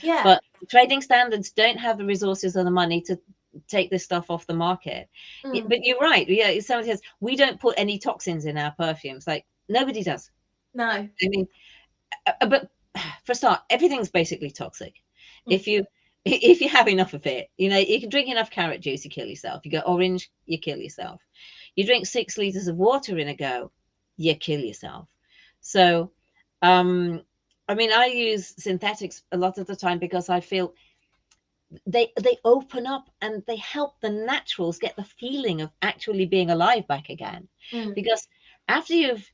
Yeah. But trading standards don't have the resources or the money to take this stuff off the market. But you're right. Yeah, somebody says we don't put any toxins in our perfumes. Like, nobody does. No. I mean, but for a start, everything's basically toxic. If you have enough of it, you know, you can drink enough carrot juice, you kill yourself. You go orange, you kill yourself. You drink 6 liters of water in a go, you kill yourself. So, I mean, I use synthetics a lot of the time because I feel they open up and they help the naturals get the feeling of actually being alive back again. Because after you've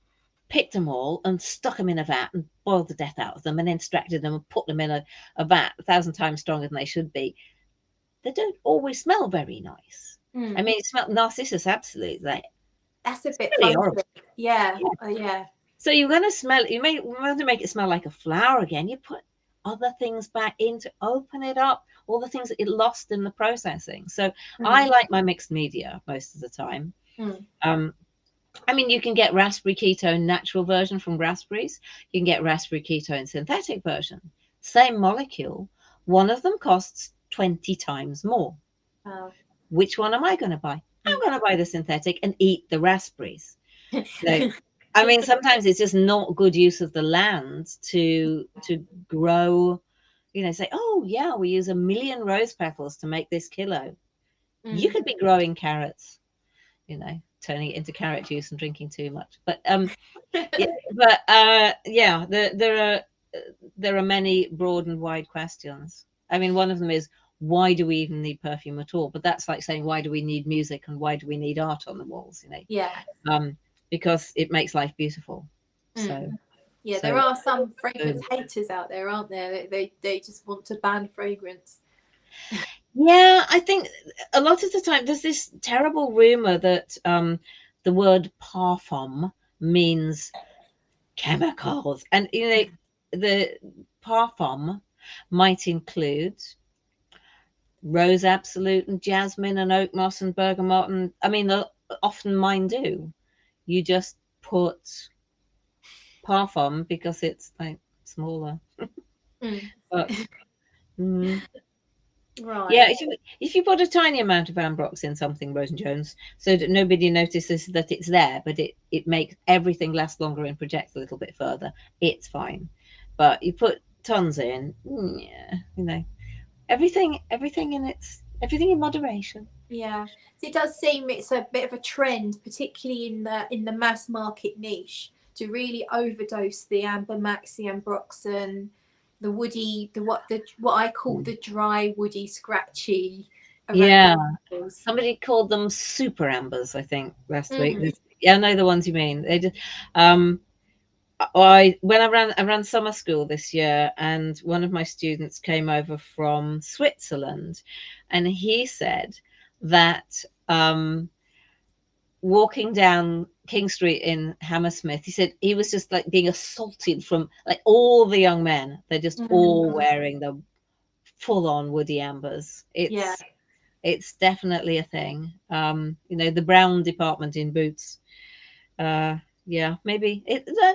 picked them all and stuck them in a vat and boiled the death out of them and then extracted them and put them in a vat 1,000 times stronger than they should be, they don't always smell very nice. I mean, it smells narcissus, absolutely. That's a bit horrible. Yeah. Yeah. So you're going to smell it. You want to make it smell like a flower again. You put other things back in to open it up, all the things that it lost in the processing. So I like my mixed media most of the time. I mean, you can get raspberry ketone natural version from raspberries. You can get raspberry ketone synthetic version. Same molecule. One of them costs 20 times more. Which one am I going to buy? I'm going to buy the synthetic and eat the raspberries. So, I mean, sometimes it's just not good use of the land to grow, you know, say, oh, yeah, we use 1 million rose petals to make this kilo. You could be growing carrots, you know, turning it into carrot juice and drinking too much. But yeah, there are many broad and wide questions. I mean, one of them is, why do we even need perfume at all? But that's like saying, why do we need music and why do we need art on the walls? You know, because it makes life beautiful. So yeah, there are some fragrance haters out there, aren't there? They just want to ban fragrance. Yeah, I think a lot of the time there's this terrible rumor that the word parfum means chemicals, and you know, the parfum might include rose absolute and jasmine and oak moss and bergamot, and I mean, often mine do. You just put parfum because it's like smaller. But Mm. Right. Yeah, if you put a tiny amount of ambrox in something, Rose and Jones, so that nobody notices that it's there, but it makes everything last longer and projects a little bit further, it's fine. But you put tons in, yeah, you know, everything in moderation. Yeah, it does seem it's a bit of a trend, particularly in the mass market niche, to really overdose the amber max, the ambroxan, the woody, what I call the dry, woody, scratchy Yeah, arrangements. somebody called them super ambers, I think, last week. Mm. Yeah, I know the ones you mean. They just, um, I ran summer school this year, and one of my students came over from Switzerland, and he said that walking down King Street in Hammersmith, he said he was just like being assaulted from like all the young men. They're just all wearing the full on woody ambers. Yeah, It's definitely a thing. You know, the brown department in Boots. Yeah, maybe the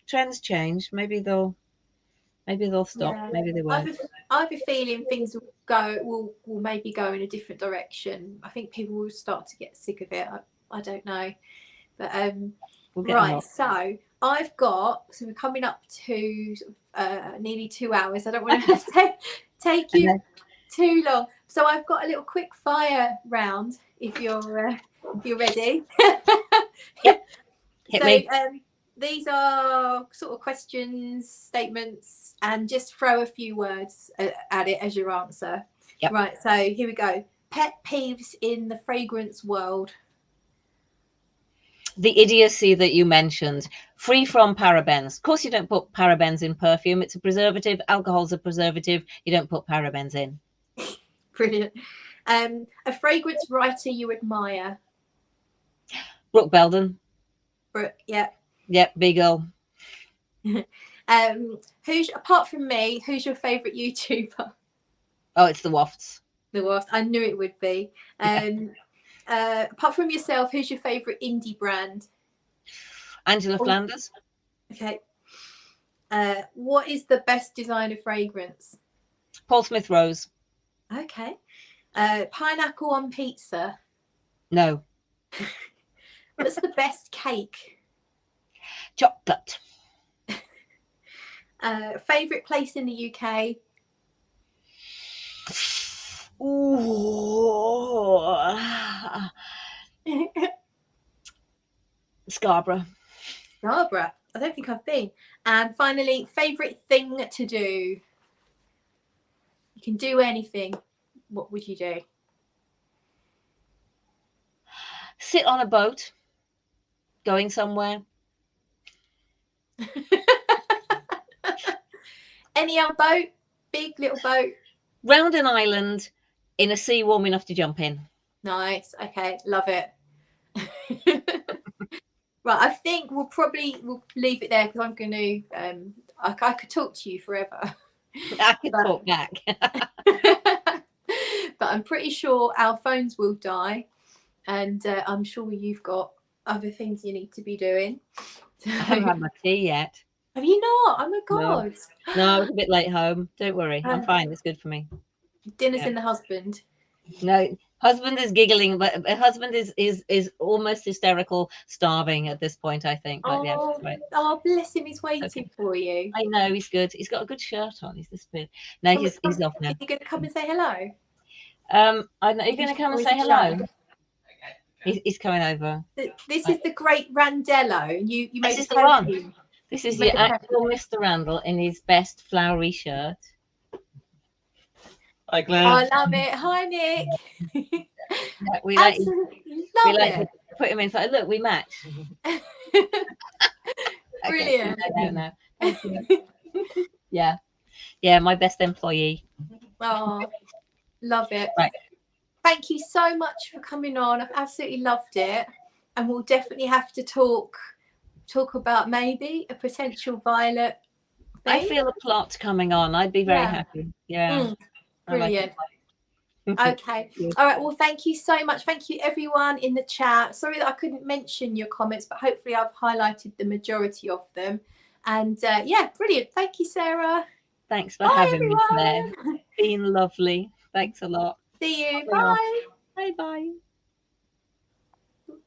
trends change. Maybe they'll stop. yeah. Maybe they won't. I have a feeling things will maybe go in a different direction. I think people will start to get sick of it. I don't know, but We'll get right. them So so we're coming up to nearly 2 hours. I don't want to take you too long. So I've got a little quick fire round if you're ready. Yep. Hit So me. these are sort of questions, statements, and just throw a few words at it as your answer. Yep. Right, so here we go. Pet peeves in the fragrance world. The idiocy that you mentioned, free from parabens. Of course, you don't put parabens in perfume. It's a preservative. Alcohol's a preservative. You don't put parabens in. Brilliant. A fragrance writer you admire. Brooke Belden. Brooke, yeah. Yep, big girl. Who's apart from me? Who's your favourite YouTuber? Oh, it's the Wafts. The Wasp. I knew it would be. Apart from yourself, who's your favourite indie brand? Angela Flanders. Okay. What is the best designer fragrance? Paul Smith Rose. Okay. Pineapple on pizza. No. What's the best cake? Chocolate. Favourite place in the UK? Ooh. Scarborough. Scarborough. I don't think I've been. And finally, favourite thing to do? You can do anything. What would you do? Sit on a boat going somewhere. Any old boat? Big, little boat? Round an island in a sea warm enough to jump in. Nice. Okay. Love it. Right. I think we'll leave it there because I'm going to, I could talk to you forever. I could talk back. But I'm pretty sure our phones will die. And I'm sure you've got other things you need to be doing. I haven't had my tea yet. Have you not? Oh my God. No, I was a bit late home. Don't worry. I'm fine. It's good for me. Dinner's in the husband. No, husband is giggling, but husband is almost hysterical, starving at this point, I think. But yeah, right. Oh, bless him. He's waiting for you. I know, he's good. He's got a good shirt on. He's disappeared. No, he's off now. Is he going to come and say hello? I know. You're going to come and say hello? He's coming over. This is the great Randello. And you made this is the one. This is the actual Mr. Randall in his best flowery shirt. Hi, Claire. I love it. Hi, Nick. We like to put him inside. Look, we match. Brilliant. No. Yeah, my best employee. Oh, love it. Right. Thank you so much for coming on. I've absolutely loved it, and we'll definitely have to talk about maybe a potential violet thing. I feel a plot coming on. I'd be very happy. Yeah. Brilliant. Okay. All right. Well, thank you so much. Thank you, everyone in the chat. Sorry that I couldn't mention your comments, but hopefully I've highlighted the majority of them. And yeah, brilliant. Thank you, Sarah. Thanks for Bye, having me today. everyone. It's been lovely. Thanks a lot. See you. Bye. Bye. Bye bye.